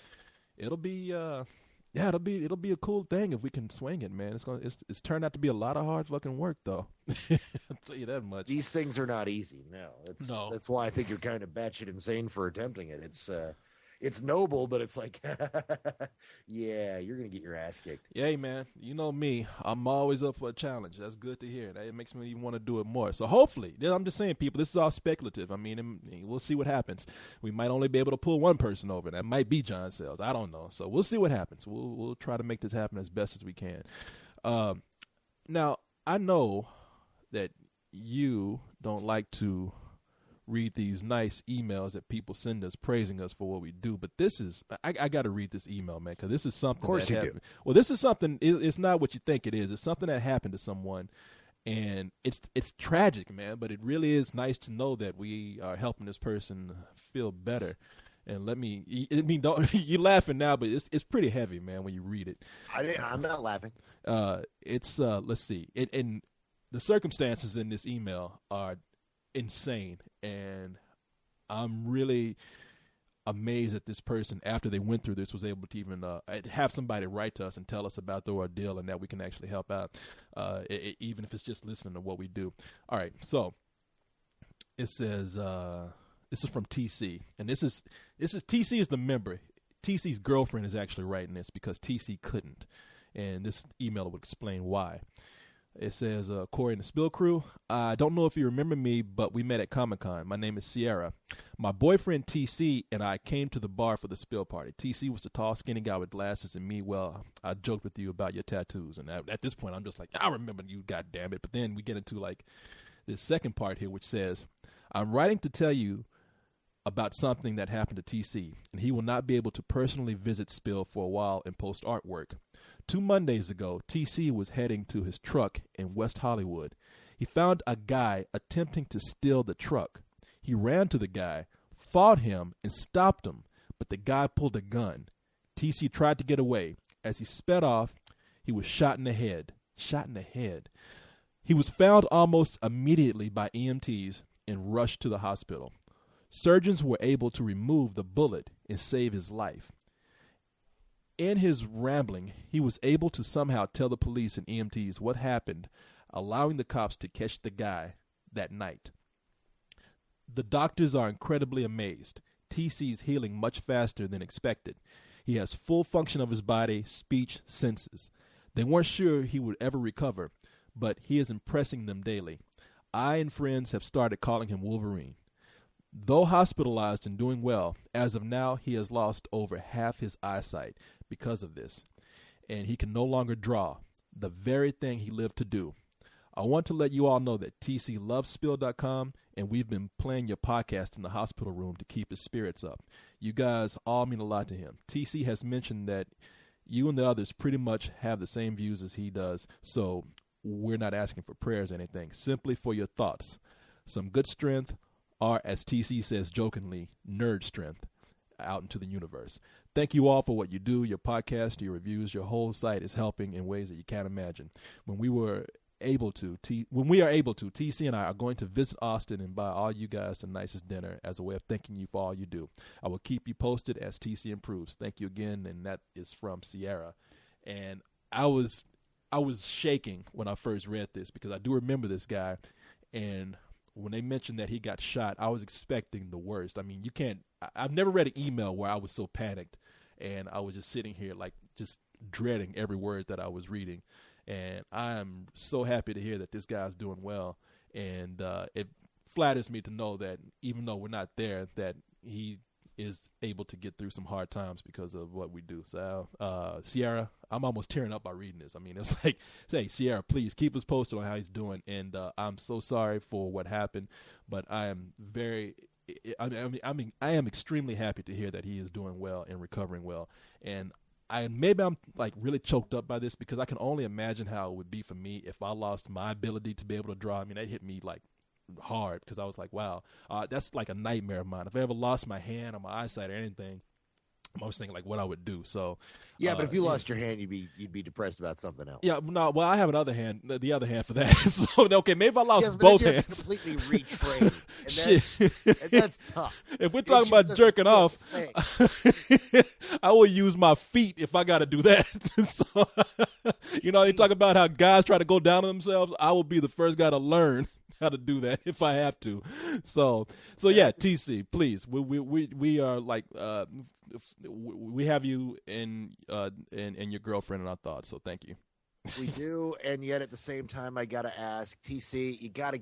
it'll be it'll be a cool thing if we can swing it, man. It's turned out to be a lot of hard fucking work though. I'll tell you that much. These things are not easy. No. That's why I think you're kind of batshit insane for attempting it. it's noble, but it's like, yeah, you're gonna get your ass kicked. Yeah, hey, man, you know me. I'm always up for a challenge. That's good to hear. That makes me even want to do it more. So hopefully, I'm just saying, people, this is all speculative. I mean, we'll see what happens. We might only be able to pull one person over. That might be John Sells. I don't know. So we'll see what happens. We'll try to make this happen as best as we can. Now, I know that you don't like to read these nice emails that people send us praising us for what we do, but this is I got to read this email, man, because this is something. Of course, you do. Well, this is something. It's not what you think it is. It's something that happened to someone, and it's tragic, man. But it really is nice to know that we are helping this person feel better. And don't you're laughing now, but it's pretty heavy, man, when you read it. I'm not laughing. It's let's see, and the circumstances in this email are insane, and I'm really amazed that this person, after they went through this, was able to even have somebody write to us and tell us about the ordeal and that we can actually help out, even if it's just listening to what we do. All right, so it says this is from TC, and this is TC is the member. TC's girlfriend is actually writing this because TC couldn't, and this email would explain why. It says, Corey and the Spill Crew, I don't know if you remember me, but we met at Comic-Con. My name is Sierra. My boyfriend TC and I came to the bar for the Spill party. TC was the tall, skinny guy with glasses, and me, well, I joked with you about your tattoos. And at this point, I'm just like, I remember you, goddammit. But then we get into like this second part here, which says, I'm writing to tell you about something that happened to TC, and he will not be able to personally visit Spill for a while and post artwork. 2 Mondays ago, TC was heading to his truck in West Hollywood. He found a guy attempting to steal the truck. He ran to the guy, fought him, and stopped him, but the guy pulled a gun. TC tried to get away. As he sped off, he was shot in the head. He was found almost immediately by EMTs and rushed to the hospital. Surgeons were able to remove the bullet and save his life. In his rambling, he was able to somehow tell the police and EMTs what happened, allowing the cops to catch the guy that night. The doctors are incredibly amazed. TC's healing much faster than expected. He has full function of his body, speech, senses. They weren't sure he would ever recover, but he is impressing them daily. I and friends have started calling him Wolverine. Though hospitalized and doing well, as of now, he has lost over half his eyesight because of this, and he can no longer draw, the very thing he lived to do. I want to let you all know that TC loves Spill.com, and we've been playing your podcast in the hospital room to keep his spirits up. You guys all mean a lot to him. TC has mentioned that you and the others pretty much have the same views as he does, so we're not asking for prayers or anything, simply for your thoughts. Some good strength, or, as TC says jokingly, nerd strength out into the universe. Thank you all for what you do, your podcast, your reviews, your whole site is helping in ways that you can't imagine. When we are able to, TC and I are going to visit Austin and buy all you guys the nicest dinner as a way of thanking you for all you do. I will keep you posted as TC improves. Thank you again, and that is from Sierra. And I was shaking when I first read this because I do remember this guy, and when they mentioned that he got shot, I was expecting the worst. I mean, I've never read an email where I was so panicked, and I was just sitting here like just dreading every word that I was reading. And I am so happy to hear that this guy's doing well. And it flatters me to know that even though we're not there, that he is able to get through some hard times because of what we do. So, Sierra, I'm almost tearing up by reading this. I mean, it's like, say, Sierra, please keep us posted on how he's doing. And I'm so sorry for what happened, but I am I am extremely happy to hear that he is doing well and recovering well. And maybe I'm like really choked up by this because I can only imagine how it would be for me if I lost my ability to be able to draw. I mean, that hit me like hard because I was like, wow, that's like a nightmare of mine. If I ever lost my hand or my eyesight or anything, I'm always thinking like what I would do. So yeah, but if you lost your hand, you'd be depressed about something else. Yeah, no, well, I have the other hand for that. So okay, maybe if I lost both hands, completely retrain. And that's tough. If we're talking about jerking off, I will use my feet if I got to do that. So, they talk about how guys try to go down on themselves. I will be the first guy to learn how to do that if I have to. So yeah, TC, please. We are like we have you and your girlfriend in our thoughts. So thank you. We do, and yet at the same time, I gotta ask TC. You gotta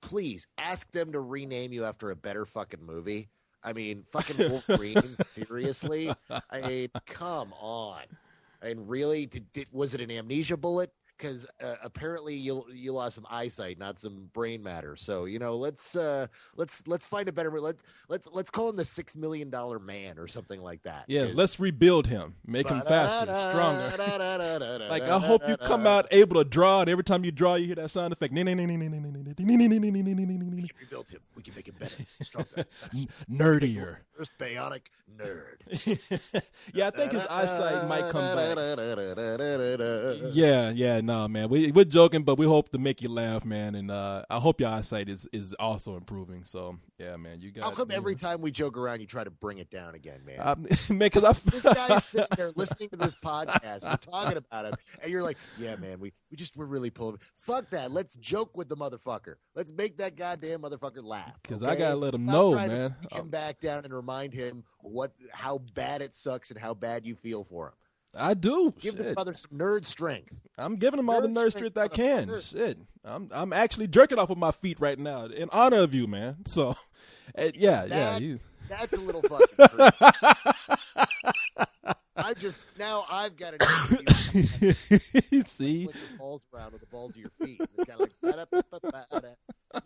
please ask them to rename you after a better fucking movie. I mean, fucking Wolverine. Seriously? I mean, come on. I mean, really? Was it an amnesia bullet? Because apparently you lost some eyesight, not some brain matter. So let's find a better. Let's call him the $6 million man or something like that. Yeah, let's rebuild him, make him faster, stronger. Like I hope you come out able to draw, and every time you draw, you hear that sound effect. We can rebuild him. We can make him better, stronger, nerdier. First bionic nerd. Yeah, I think his eyesight might come back. Yeah, no, man. We're joking, but we hope to make you laugh, man. And I hope your eyesight is also improving. So yeah, man, you got. How come every time we joke around, you try to bring it down again, man? Man, because this guy's sitting there listening to this podcast. We're talking about him, and you're like, "Yeah, man, we're really pulling." Fuck that. Let's joke with the motherfucker. Let's make that goddamn motherfucker laugh. Because okay? I gotta let him Stop know, trying man. To him back down and remind him how bad it sucks and how bad you feel for him. I do. Give the brother some nerd strength. I'm giving him all the nerd strength I can. Shit, I'm actually jerking off with my feet right now in honor of you, man. So, yeah. That's a little fucking crazy. I've got to see your balls around with the balls of your feet. It's kind of like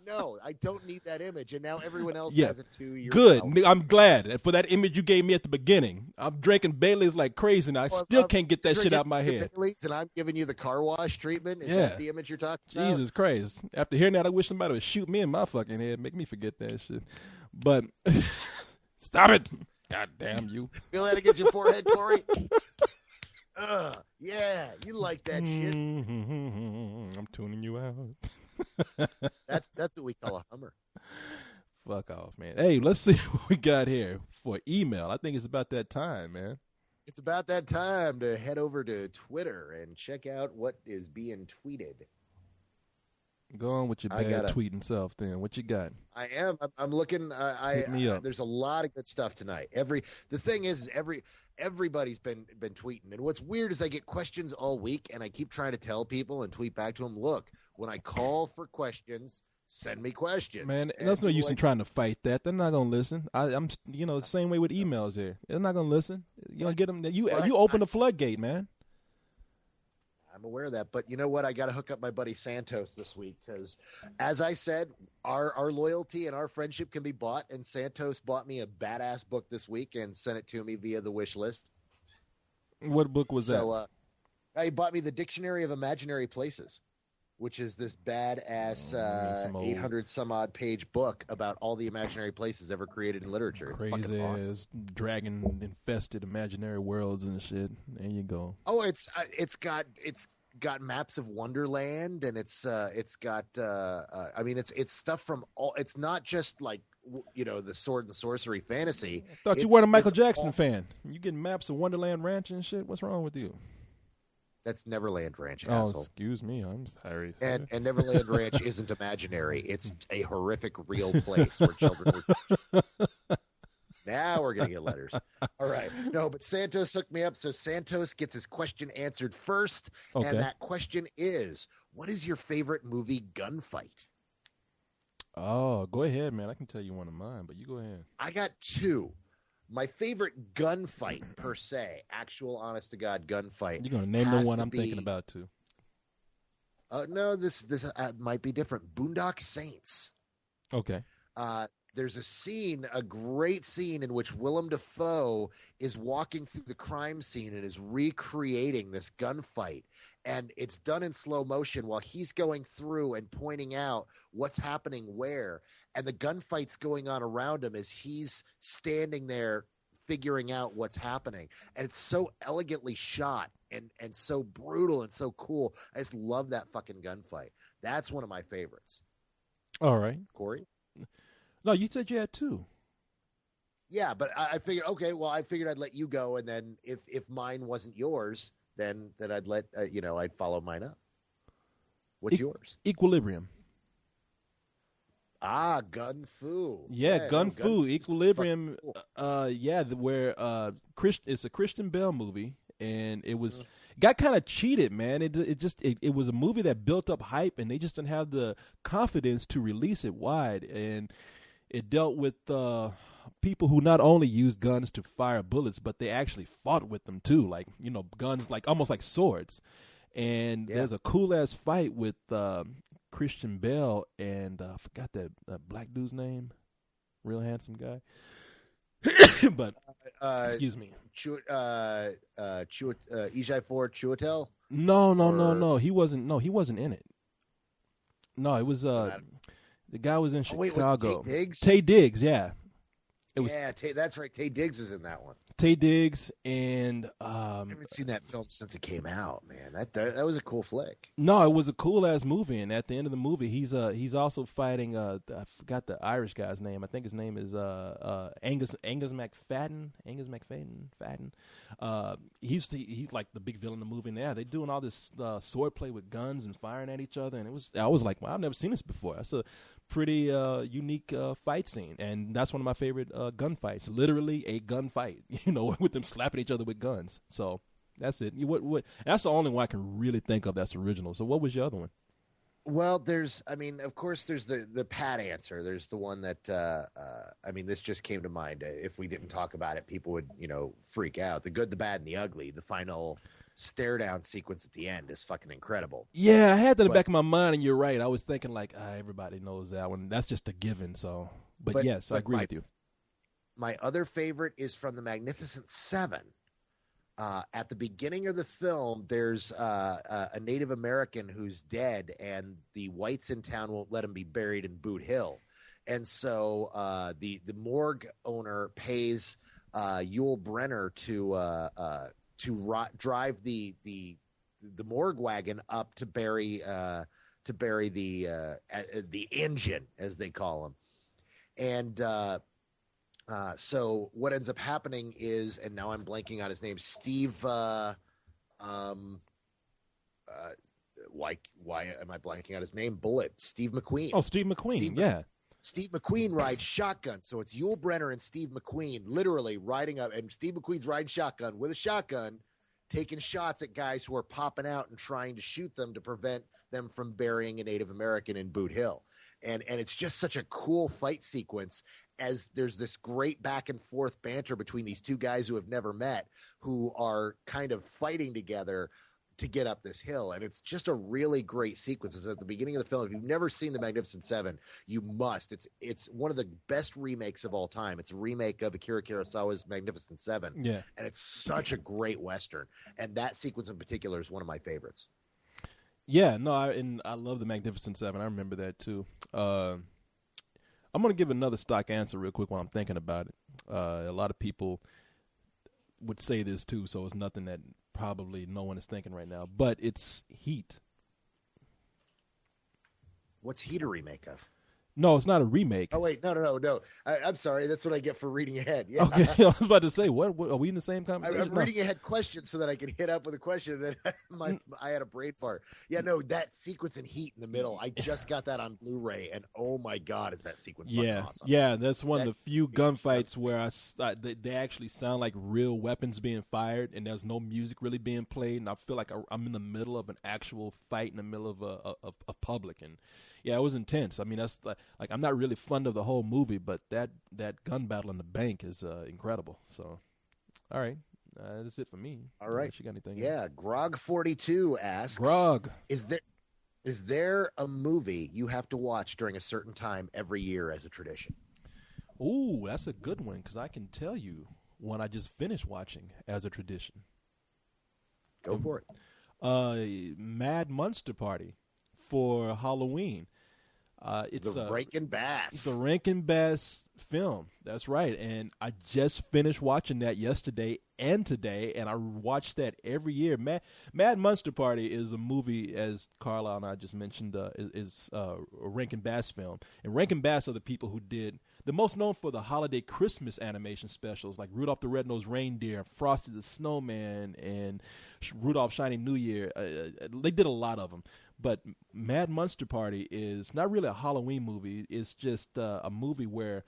no, I don't need that image, and now everyone else has it too. Good. I'm glad for that image you gave me at the beginning. I'm drinking Bailey's like crazy, and I still can't get that shit out of my head. Bailey's and I'm giving you the car wash treatment. Is that the image you're talking about? Jesus Christ! After hearing that, I wish somebody would shoot me in my fucking head, make me forget that shit. But stop it! God damn you! Feel that against your forehead, Corey? Yeah, you like that shit. I'm tuning you out. That's what we call a Hummer. Fuck off, man. Hey, let's see what we got here for email. I think it's about that time, man. It's about that time to head over to Twitter and check out what is being tweeted. Go on with your bad tweeting self then. What you got? I am. I'm looking. Hit me up. There's a lot of good stuff tonight. The thing is everybody's been tweeting. And what's weird is I get questions all week, and I keep trying to tell people and tweet back to them, look, when I call for questions, send me questions. Man, there's no use in trying to fight that. They're not going to listen. I'm the same way with emails here. They're not going to listen. You don't get them. You open the floodgate, man. I'm aware of that, but you know what? I got to hook up my buddy Santos this week because, as I said, our loyalty and our friendship can be bought, and Santos bought me a badass book this week and sent it to me via the wish list. What book was that? He bought me the Dictionary of Imaginary Places, which is this badass 800 some odd page book about all the imaginary places ever created in literature. It's crazy fucking awesome. Dragon infested imaginary worlds and shit. There you go. Oh, it's got maps of Wonderland, and it's got it's stuff from all. It's not just like the sword and sorcery fantasy. I thought you weren't a Michael Jackson fan. You getting maps of Wonderland Ranch and shit? What's wrong with you? That's Neverland Ranch, oh, asshole. Excuse me. I'm sorry. And Neverland Ranch isn't imaginary. It's a horrific real place where children were. Now we're going to get letters. All right. No, but Santos hooked me up. So Santos gets his question answered first. Okay. And that question is, what is your favorite movie gunfight? Oh, go ahead, man. I can tell you one of mine, but you go ahead. I got two. My favorite gunfight, per se, actual honest-to-God gunfight. You're going to name the one I'm thinking about, too. No, this might be different. Boondock Saints. Okay. There's a great scene in which Willem Dafoe is walking through the crime scene and is recreating this gunfight. And it's done in slow motion while he's going through and pointing out what's happening where. And the gunfight's going on around him as he's standing there figuring out what's happening. And it's so elegantly shot and so brutal and so cool. I just love that fucking gunfight. That's one of my favorites. All right. Corey? No, you said you had two. Yeah, but I figured, okay, well, I figured I'd let you go. And then if mine wasn't yours, then I'd let, I'd follow mine up. What's yours? Equilibrium. Gun Fu. Yeah, Gun Fu, Equilibrium. Cool. Where it's a Christian Bale movie, and it was got kind of cheated, man. It was a movie that built up hype, and they just didn't have the confidence to release it wide, and it dealt with people who not only used guns to fire bullets, but they actually fought with them too, like guns, like almost like swords. And there's a cool ass fight with Christian Bale and I forgot that black dude's name, real handsome guy. But excuse me, Ejai Ford Chiwetel. No, he wasn't. No, he wasn't in it. No, it was the guy was in Chicago. Wait, was it Taye Diggs? Taye Diggs, yeah. That's right. Taye Diggs was in that one. Taye Diggs and I haven't seen that film since it came out, man. That was a cool flick. No, it was a cool ass movie, and at the end of the movie, he's also fighting I forgot the Irish guy's name. I think his name is Angus McFadden. He's like the big villain in the movie. And they doing all this sword play with guns and firing at each other, and I was like, wow, I've never seen this before. That's a pretty unique fight scene, and that's one of my favorite gun fights. Literally a gun fight, with them slapping each other with guns. So that's it. That's the only one I can really think of that's original. So what was your other one? Well, of course, there's the pat answer. There's the one that, this just came to mind. If we didn't talk about it, people would, freak out. The good, the bad, and the ugly. The final stare down sequence at the end is fucking incredible. Yeah, I had that in the back of my mind, and you're right. I was thinking like, everybody knows that one. That's just a given. So, but yes, I agree with you. My other favorite is from the Magnificent Seven. At the beginning of the film, there's a Native American who's dead, and the whites in town won't let him be buried in Boot Hill. And so the morgue owner pays Yul Brynner to drive the morgue wagon up to bury the engine, as they call him. And so what ends up happening is, and now I'm blanking on his name, Steve. Why am I blanking on his name? Bullet. Steve McQueen. Oh, Steve McQueen. Yeah. Steve McQueen rides shotgun. So it's Yul Brynner and Steve McQueen literally riding up, and Steve McQueen's riding shotgun with a shotgun, taking shots at guys who are popping out and trying to shoot them to prevent them from burying a Native American in Boot Hill. And it's just such a cool fight sequence, as there's this great back and forth banter between these two guys who have never met, who are kind of fighting together to get up this hill. And it's just a really great sequence. It's at the beginning of the film. If you've never seen The Magnificent Seven, you must. It's one of the best remakes of all time. It's a remake of Akira Kurosawa's Magnificent Seven. Yeah. And it's such a great Western. And that sequence in particular is one of my favorites. Yeah, no, I love The Magnificent Seven. I remember that too. I'm going to give another stock answer real quick while I'm thinking about it. A lot of people would say this too, so it's nothing that probably no one is thinking right now. But it's Heat. What's Heat a remake of? No, it's not a remake. Oh, wait. No. I'm sorry. That's what I get for reading ahead. Yeah. Okay, I was about to say, what are we in the same conversation? I'm reading ahead questions so that I can hit up with a question that I had a brain fart. Yeah, no, that sequence in Heat in the middle, I just got that on Blu-ray, and oh my God, is that sequence fucking awesome. Yeah, that's one of the few gunfights where they actually sound like real weapons being fired, and there's no music really being played, and I feel like I'm in the middle of an actual fight in the middle of a public, and yeah, it was intense. I mean, that's like I'm not really fond of the whole movie, but that gun battle in the bank is incredible. So, all right, that's it for me. All right, you got anything? Yeah, Grog42 asks, Grog, is there a movie you have to watch during a certain time every year as a tradition? Ooh, that's a good one, because I can tell you one I just finished watching as a tradition. Go for it. Mad Monster Party for Halloween. It's the Rankin Bass. The Rankin Bass film. That's right. And I just finished watching that yesterday and today, and I watch that every year. Mad Monster Party is a movie, as Carlisle and I just mentioned, is a Rankin Bass film. And Rankin Bass are the people who did the most known for the holiday Christmas animation specials like Rudolph the Red-Nosed Reindeer, Frosty the Snowman, and Rudolph Shining New Year. They did a lot of them. But Mad Monster Party is not really a Halloween movie. It's just a movie where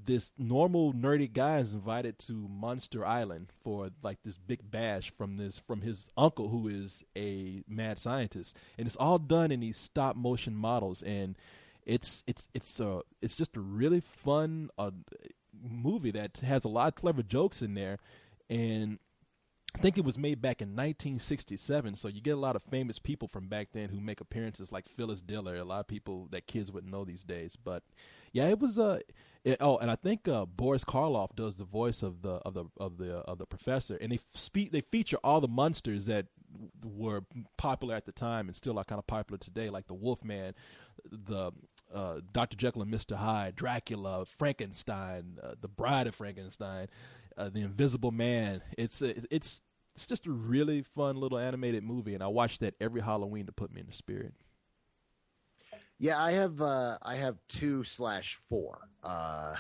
this normal nerdy guy is invited to Monster Island for like this big bash from his uncle, who is a mad scientist, and it's all done in these stop motion models, and it's just a really fun movie that has a lot of clever jokes in there, and I think it was made back in 1967, so you get a lot of famous people from back then who make appearances, like Phyllis Diller, a lot of people that kids wouldn't know these days. But yeah, it was and I think Boris Karloff does the voice of the professor, and they feature all the monsters that were popular at the time and still are kind of popular today, like the Wolfman, the Dr. Jekyll and Mr. Hyde, Dracula, Frankenstein, the Bride of Frankenstein, the Invisible Man. It's just a really fun little animated movie, and I watch that every Halloween to put me in the spirit. Yeah, I have 2/4.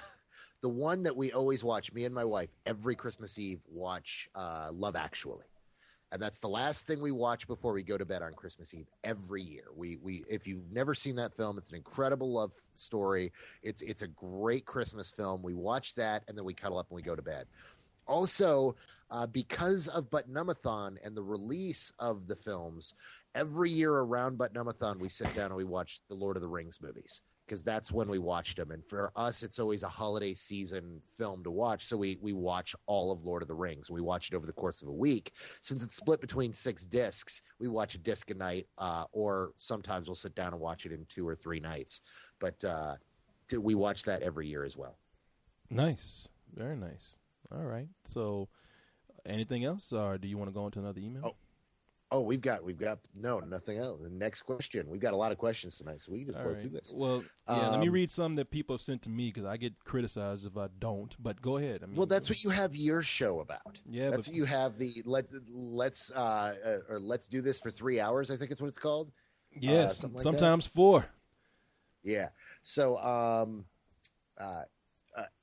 The one that we always watch, me and my wife, every Christmas Eve, watch Love Actually. And that's the last thing we watch before we go to bed on Christmas Eve every year. We if you've never seen that film, it's an incredible love story. It's a great Christmas film. We watch that, and then we cuddle up and we go to bed. Also, because of Button-Umathon and the release of the films, every year around Button-Umathon, we sit down and we watch the Lord of the Rings movies, because that's when we watched them. And for us, it's always a holiday season film to watch. So we watch all of Lord of the Rings. We watch it over the course of a week. Since it's split between 6 discs, we watch a disc a night, or sometimes we'll sit down and watch it in 2 or 3 nights. But we watch that every year as well. Nice. Very nice. All right. So anything else, or do you want to go into another email? Oh, we've got nothing else. The next question. We've got a lot of questions tonight, so we can just blow through this. Well, yeah, let me read some that people have sent to me, because I get criticized if I don't. But go ahead. I mean, well, that's what you have your show about. Yeah, that's what you have the let's do this for 3 hours. I think it's what it's called. Yes, like sometimes 4. Yeah. So,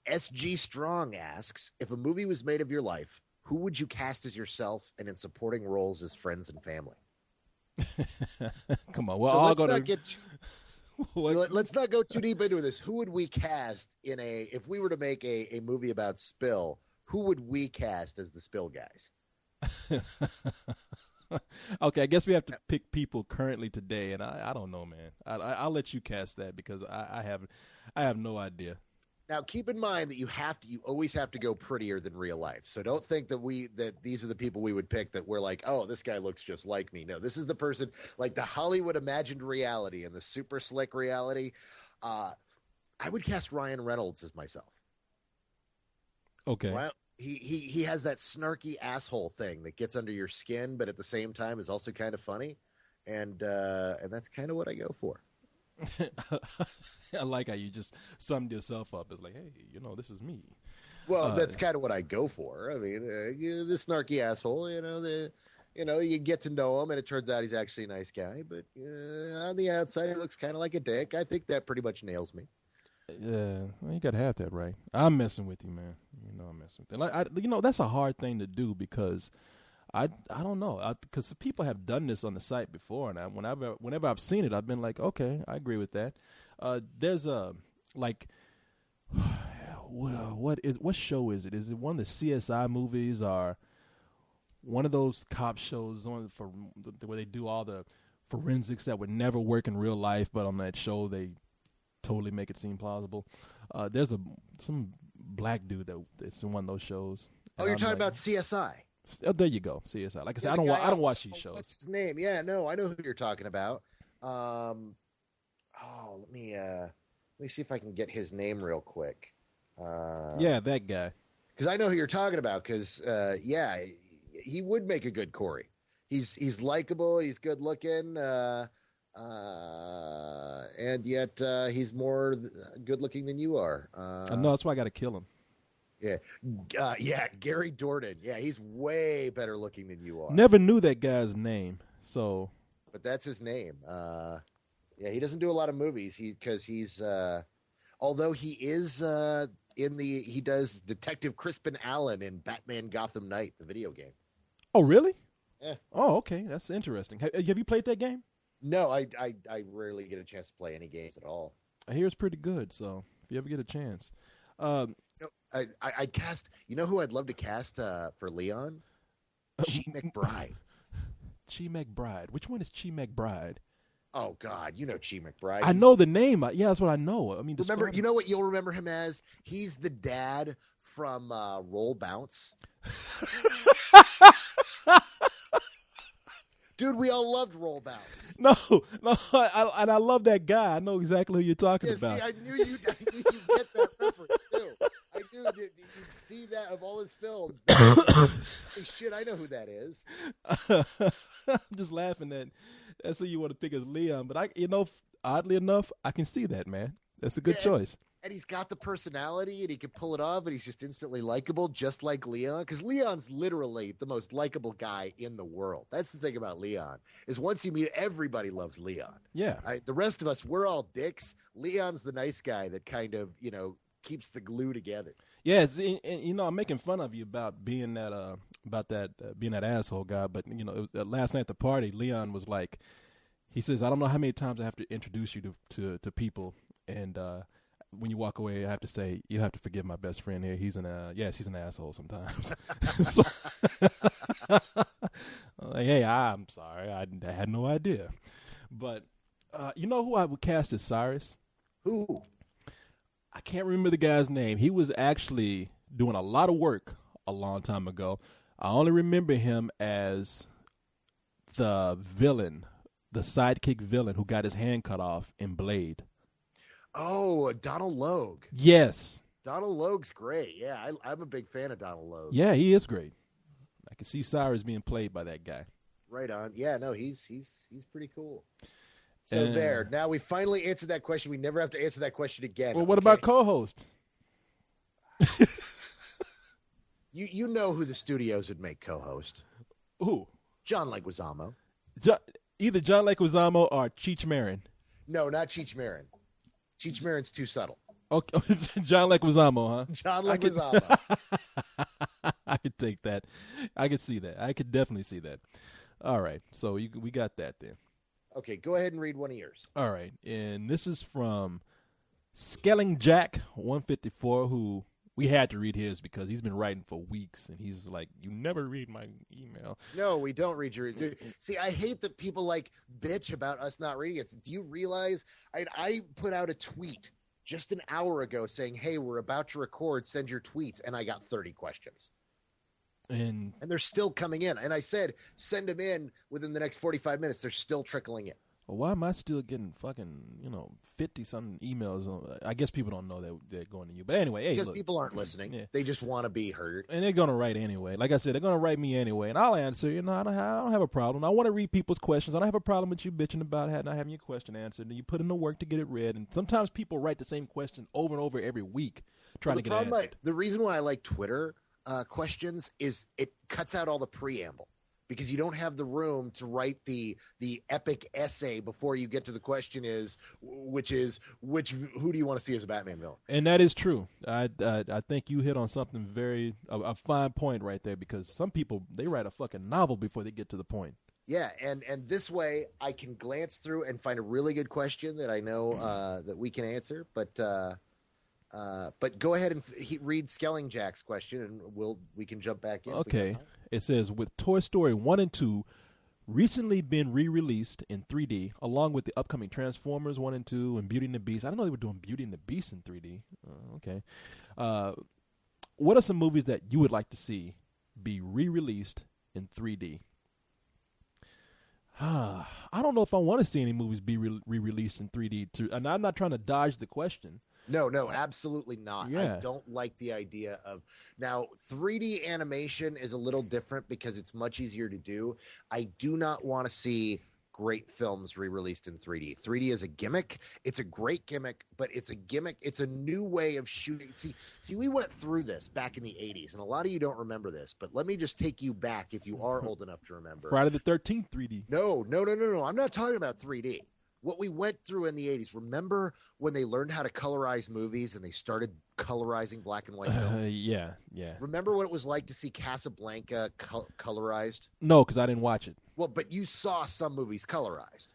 SG Strong asks, if a movie was made of your life, who would you cast as yourself and in supporting roles as friends and family? Come on. Well, so let's not go too deep into this. Who would we cast if we were to make a movie about Spill, who would we cast as the Spill guys? Okay, I guess we have to pick people currently today, and I don't know, man. I'll let you cast that, because I have no idea. Now, keep in mind that you always have to go prettier than real life. So don't think that these are the people we would pick that we're like, oh, this guy looks just like me. No, this is the person, like the Hollywood imagined reality and the super slick reality. I would cast Ryan Reynolds as myself. Okay. Well, he has that snarky asshole thing that gets under your skin, but at the same time is also kind of funny, and that's kind of what I go for. I like how you just summed yourself up as like, hey, this is me. Well, that's kind of what I go for. I mean, the snarky asshole, you get to know him, and it turns out he's actually a nice guy, but on the outside, he looks kind of like a dick. I think that pretty much nails me. Yeah, well, you got to have that, right? I'm messing with you, man. I'm messing with you. Like, that's a hard thing to do, because I don't know, because people have done this on the site before, and whenever I've seen it, I've been like, okay, I agree with that. There's what show is it? Is it one of the CSI movies, or one of those cop shows where they do all the forensics that would never work in real life, but on that show they totally make it seem plausible? There's some black dude that's in one of those shows. Oh, you're talking about CSI. Oh, there you go, CSI. Like I said, I don't watch these shows. What's his name? Yeah, no, I know who you're talking about. Let me see if I can get his name real quick. Yeah, that guy. Because I know who you're talking about. Because he would make a good Corey. He's likable. He's good looking. And yet he's more good looking than you are. I know, that's why I got to kill him. Yeah, Gary Dordan. Yeah, he's way better looking than you are. Never knew that guy's name, but that's his name. Yeah, he doesn't do a lot of movies. Although he is he does Detective Crispin Allen in Batman Gotham Knight, the video game. Oh, really? Yeah. Oh, okay, that's interesting. Have you played that game? No, I rarely get a chance to play any games at all. I hear it's pretty good. So if you ever get a chance, um, You know, I'd cast. You know who I'd love to cast for Leon? Chi McBride. Chi McBride. Which one is Chi McBride? Oh God, you know Chi McBride. I know the name. Yeah, that's what I know. I mean, remember, you know what you'll remember him as? He's the dad from Roll Bounce. Dude, we all loved Roll Bounce. No, and I love that guy. I know exactly who you're talking about. See, I knew you'd get that reference too. I knew that you'd see that of all his films. Hey, shit, I know who that is. I'm just laughing at that's who you want to pick as Leon, but oddly enough, I can see that, man. That's a good choice. And he's got the personality, and he can pull it off, and he's just instantly likable, just like Leon. Because Leon's literally the most likable guy in the world. That's the thing about Leon, is once you meet, everybody loves Leon. Yeah. The rest of us, we're all dicks. Leon's the nice guy that kind of, keeps the glue together. Yeah, and I'm making fun of you about being that being that asshole guy, but it was, last night at the party, Leon was like, he says, I don't know how many times I have to introduce you to people, and when you walk away, I have to say, you have to forgive my best friend here. He's an asshole sometimes. So, like, hey, I'm sorry, I had no idea, but you know who I would cast as Cyrus? Who? I can't remember the guy's name. He was actually doing a lot of work a long time ago. I only remember him as the villain, the sidekick villain who got his hand cut off in Blade. Oh, Donald Logue. Yes. Donald Logue's great. Yeah, I'm a big fan of Donald Logue. Yeah, he is great. I can see Cyrus being played by that guy. Right on. Yeah, no, he's pretty cool. So there. Now we finally answered that question. We never have to answer that question again. Well, what about co-host? You know who the studios would make co-host? Who? John Leguizamo. Either John Leguizamo or Cheech Marin. No, not Cheech Marin. Cheech Marin's too subtle. Okay, John Leguizamo, huh? John Leguizamo. I could take that. I could see that. I could definitely see that. All right, so we got that then. Okay, go ahead and read one of yours. All right, and this is from Skelling Jack 154, who we had to read his because he's been writing for weeks, and he's like, "You never read my email." No, we don't read your. See, I hate that people bitch about us not reading it. Do you realize I put out a tweet just an hour ago saying, "Hey, we're about to record. Send your tweets," and I got 30 questions. And they're still coming in. And I said, send them in within the next 45 minutes. They're still trickling in. Well, why am I still getting fucking, 50-something emails? I guess people don't know that they're going to you. But anyway, hey, because look, people aren't listening. Yeah. They just want to be heard. And they're going to write anyway. Like I said, they're going to write me anyway. And I'll answer. I don't have a problem. I want to read people's questions. I don't have a problem with you bitching about not having your question answered. And you put in the work to get it read. And sometimes people write the same question over and over every week trying to get it answered. The reason why I like Twitter questions is it cuts out all the preamble because you don't have the room to write the epic essay before you get to the question who do you want to see as a Batman villain? And that is true. I think you hit on something a fine point right there, because some people, they write a fucking novel before they get to the point. Yeah, and this way I can glance through and find a really good question that I know that we can answer, but go ahead and read Skelling Jack's question, and we can jump back in. Okay. It says, with Toy Story 1 and 2 recently been re-released in 3D, along with the upcoming Transformers 1 and 2 and Beauty and the Beast. I didn't know they were doing Beauty and the Beast in 3D. Okay. What are some movies that you would like to see be re-released in 3D? I don't know if I want to see any movies be re-released in 3D. And I'm not trying to dodge the question. No, absolutely not. Yeah. I don't like the idea of now 3D animation is a little different because it's much easier to do. I do not want to see great films re-released in 3D. 3D is a gimmick. It's a great gimmick, but it's a gimmick. It's a new way of shooting. See, we went through this back in the 80s, and a lot of you don't remember this, but let me just take you back if you are old enough to remember. Friday the 13th 3D. No. I'm not talking about 3D. What we went through in the 80s, remember when they learned how to colorize movies and they started colorizing black and white films? Yeah. Remember what it was like to see Casablanca colorized? No, because I didn't watch it. Well, but you saw some movies colorized.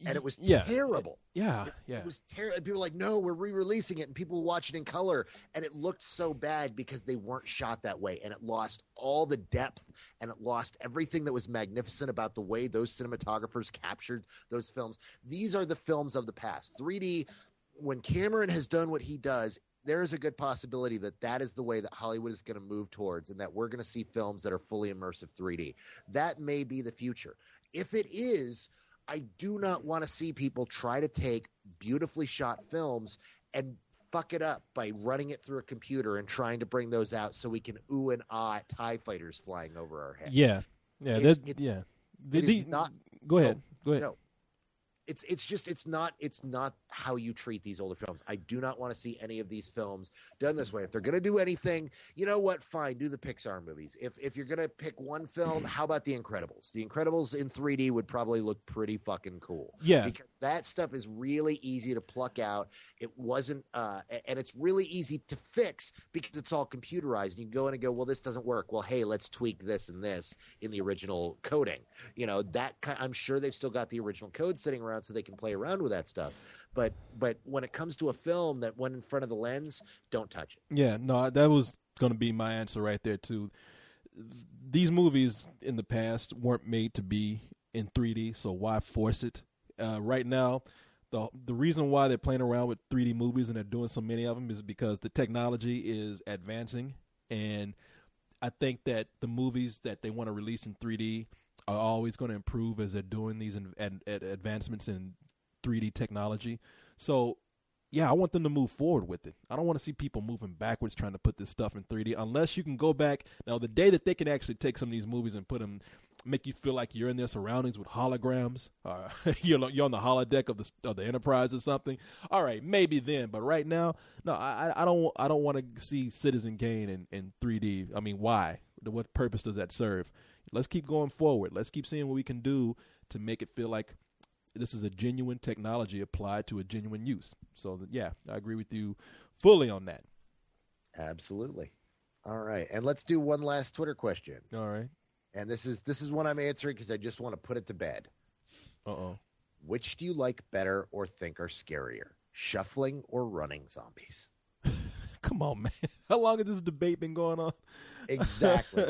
and it was Yeah. terrible. Yeah, It was terrible. People were like, no, we're re-releasing it, and people watch it in color, and it looked so bad because they weren't shot that way, and it lost all the depth, and it lost everything that was magnificent about the way those cinematographers captured those films. These are the films of the past. 3D, when Cameron has done what he does, there is a good possibility that that is the way that Hollywood is going to move towards, and that we're going to see films that are fully immersive 3D. That may be the future. If it is, I do not want to see people try to take beautifully shot films and fuck it up by running it through a computer and trying to bring those out so we can ooh and ah at TIE fighters flying over our heads. Yeah. Not. Go ahead. Go ahead. No. It's not how you treat these older films. I do not want to see any of these films done this way. If they're going to do anything, you know what? Fine, do the Pixar movies. If you're going to pick one film, how about The Incredibles? The Incredibles in 3D would probably look pretty fucking cool. Yeah. Because that stuff is really easy to pluck out. It wasn't, and it's really easy to fix because it's all computerized. And you go in and go, well, this doesn't work. Well, hey, let's tweak this and this in the original coding. You know, I'm sure they've still got the original code sitting around so they can play around with that stuff. But when it comes to a film that went in front of the lens, don't touch it. Yeah, no, that was going to be my answer right there too. These movies in the past weren't made to be in 3D, so why force it? Right now, the reason why they're playing around with 3D movies and they're doing so many of them is because the technology is advancing, and I think that the movies that they want to release in 3D are always going to improve as they're doing these advancements in 3D technology. So, yeah, I want them to move forward with it. I don't want to see people moving backwards trying to put this stuff in 3D unless you can go back. Now, the day that they can actually take some of these movies and put them, make you feel like you're in their surroundings with holograms, you're on the holodeck of the Enterprise or something. All right, maybe then, but right now, no, I don't want to see Citizen Kane in 3D. I mean, why? What purpose does that serve? Let's keep going forward. Let's keep seeing what we can do to make it feel like this is a genuine technology applied to a genuine use. So, yeah, I agree with you fully on that. Absolutely. All right. And let's do one last Twitter question. All right. And this is one I'm answering because I just want to put it to bed. Uh-oh. Which do you like better or think are scarier, shuffling or running zombies? Come on, man. How long has this debate been going on? Exactly.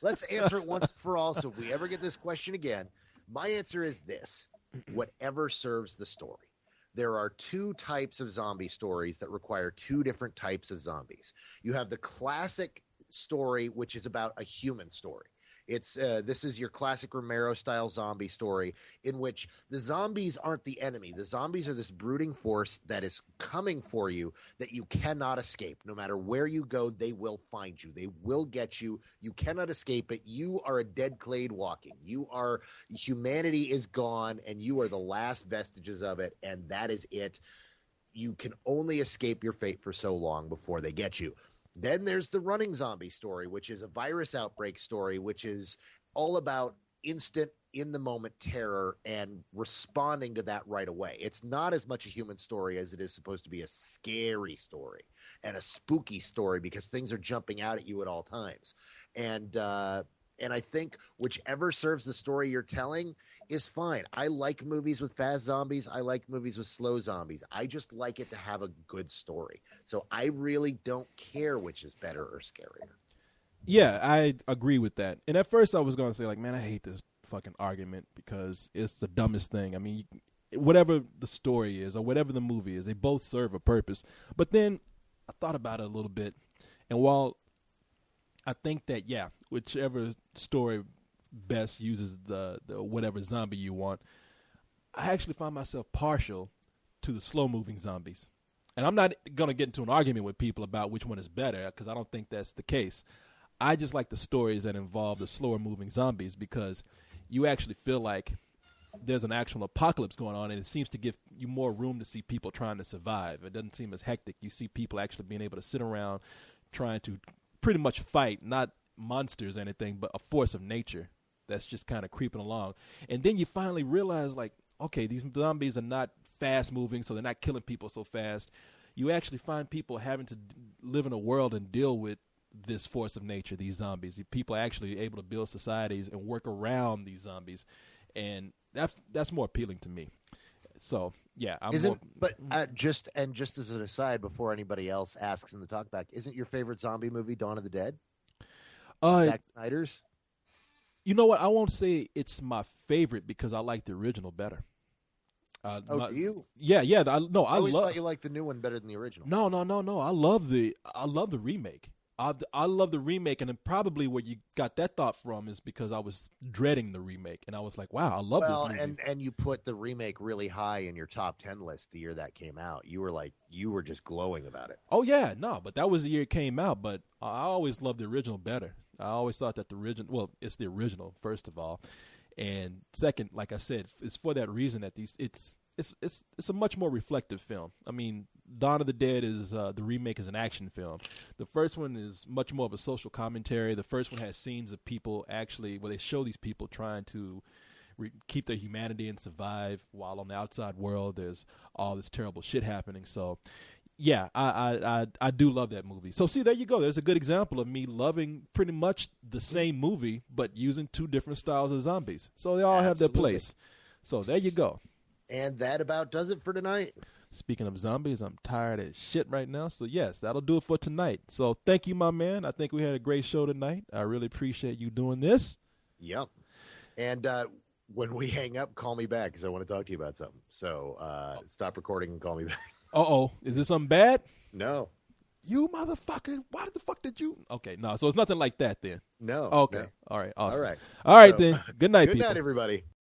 Let's answer it once for all. So if we ever get this question again, my answer is this: whatever serves the story. There are two types of zombie stories that require two different types of zombies. You have the classic story, which is about a human story. It's this is your classic Romero-style zombie story in which the zombies aren't the enemy. The zombies are this brooding force that is coming for you that you cannot escape. No matter where you go, they will find you. They will get you. You cannot escape it. You are a dead clade walking. Humanity is gone, and you are the last vestiges of it, and that is it. You can only escape your fate for so long before they get you. Then there's the running zombie story, which is a virus outbreak story, which is all about instant, in-the-moment terror and responding to that right away. It's not as much a human story as it is supposed to be a scary story and a spooky story because things are jumping out at you at all times. And I think whichever serves the story you're telling is fine. I like movies with fast zombies. I like movies with slow zombies. I just like it to have a good story. So I really don't care which is better or scarier. Yeah, I agree with that. And at first I was going to say, like, man, I hate this fucking argument because it's the dumbest thing. I mean, whatever the story is or whatever the movie is, they both serve a purpose. But then I thought about it a little bit. And while I think that, yeah, whichever story best uses the whatever zombie you want, I actually find myself partial to the slow-moving zombies. And I'm not going to get into an argument with people about which one is better because I don't think that's the case. I just like the stories that involve the slower-moving zombies because you actually feel like there's an actual apocalypse going on, and it seems to give you more room to see people trying to survive. It doesn't seem as hectic. You see people actually being able to sit around trying to pretty much fight, not monsters or anything, but a force of nature that's just kind of creeping along. And then you finally realize, like, okay, these zombies are not fast-moving, so they're not killing people so fast. You actually find people having to live in a world and deal with this force of nature, these zombies. People are actually able to build societies and work around these zombies, and that's more appealing to me. So yeah, but just as an aside, before anybody else asks in the talkback, isn't your favorite zombie movie Dawn of the Dead? Zack Snyder's. You know what? I won't say it's my favorite because I like the original better. Do you? Yeah. I always thought you liked the new one better than the original. No. I love the remake. I love the remake, and then probably where you got that thought from is because I was dreading the remake, and I was like, "Wow, I love this movie." And you put the remake really high in your top 10 list the year that came out. You were just glowing about it. Oh yeah, no, but that was the year it came out. But I always loved the original better. I always thought that the original, well, it's the original first of all, and second, like I said, it's for that reason that it's a much more reflective film. I mean, Dawn of the Dead is the remake is an action film. The first one is much more of a social commentary. The first one has scenes of people where they show these people trying to keep their humanity and survive while on the outside world there's all this terrible shit happening. So yeah, I do love that movie. So see, there you go. There's a good example of me loving pretty much the same movie but using two different styles of zombies. So they all have their place. So there you go. And that about does it for tonight. Speaking of zombies, I'm tired as shit right now. So, yes, that'll do it for tonight. So, thank you, my man. I think we had a great show tonight. I really appreciate you doing this. Yep. And when we hang up, call me back because I want to talk to you about something. So, stop recording and call me back. Uh-oh. Is this something bad? No. You motherfucker. Why the fuck did you? Okay, no. So, it's nothing like that then. No. Okay. No. All right. Awesome. All right. All right, then. Good night, people. Good night, everybody.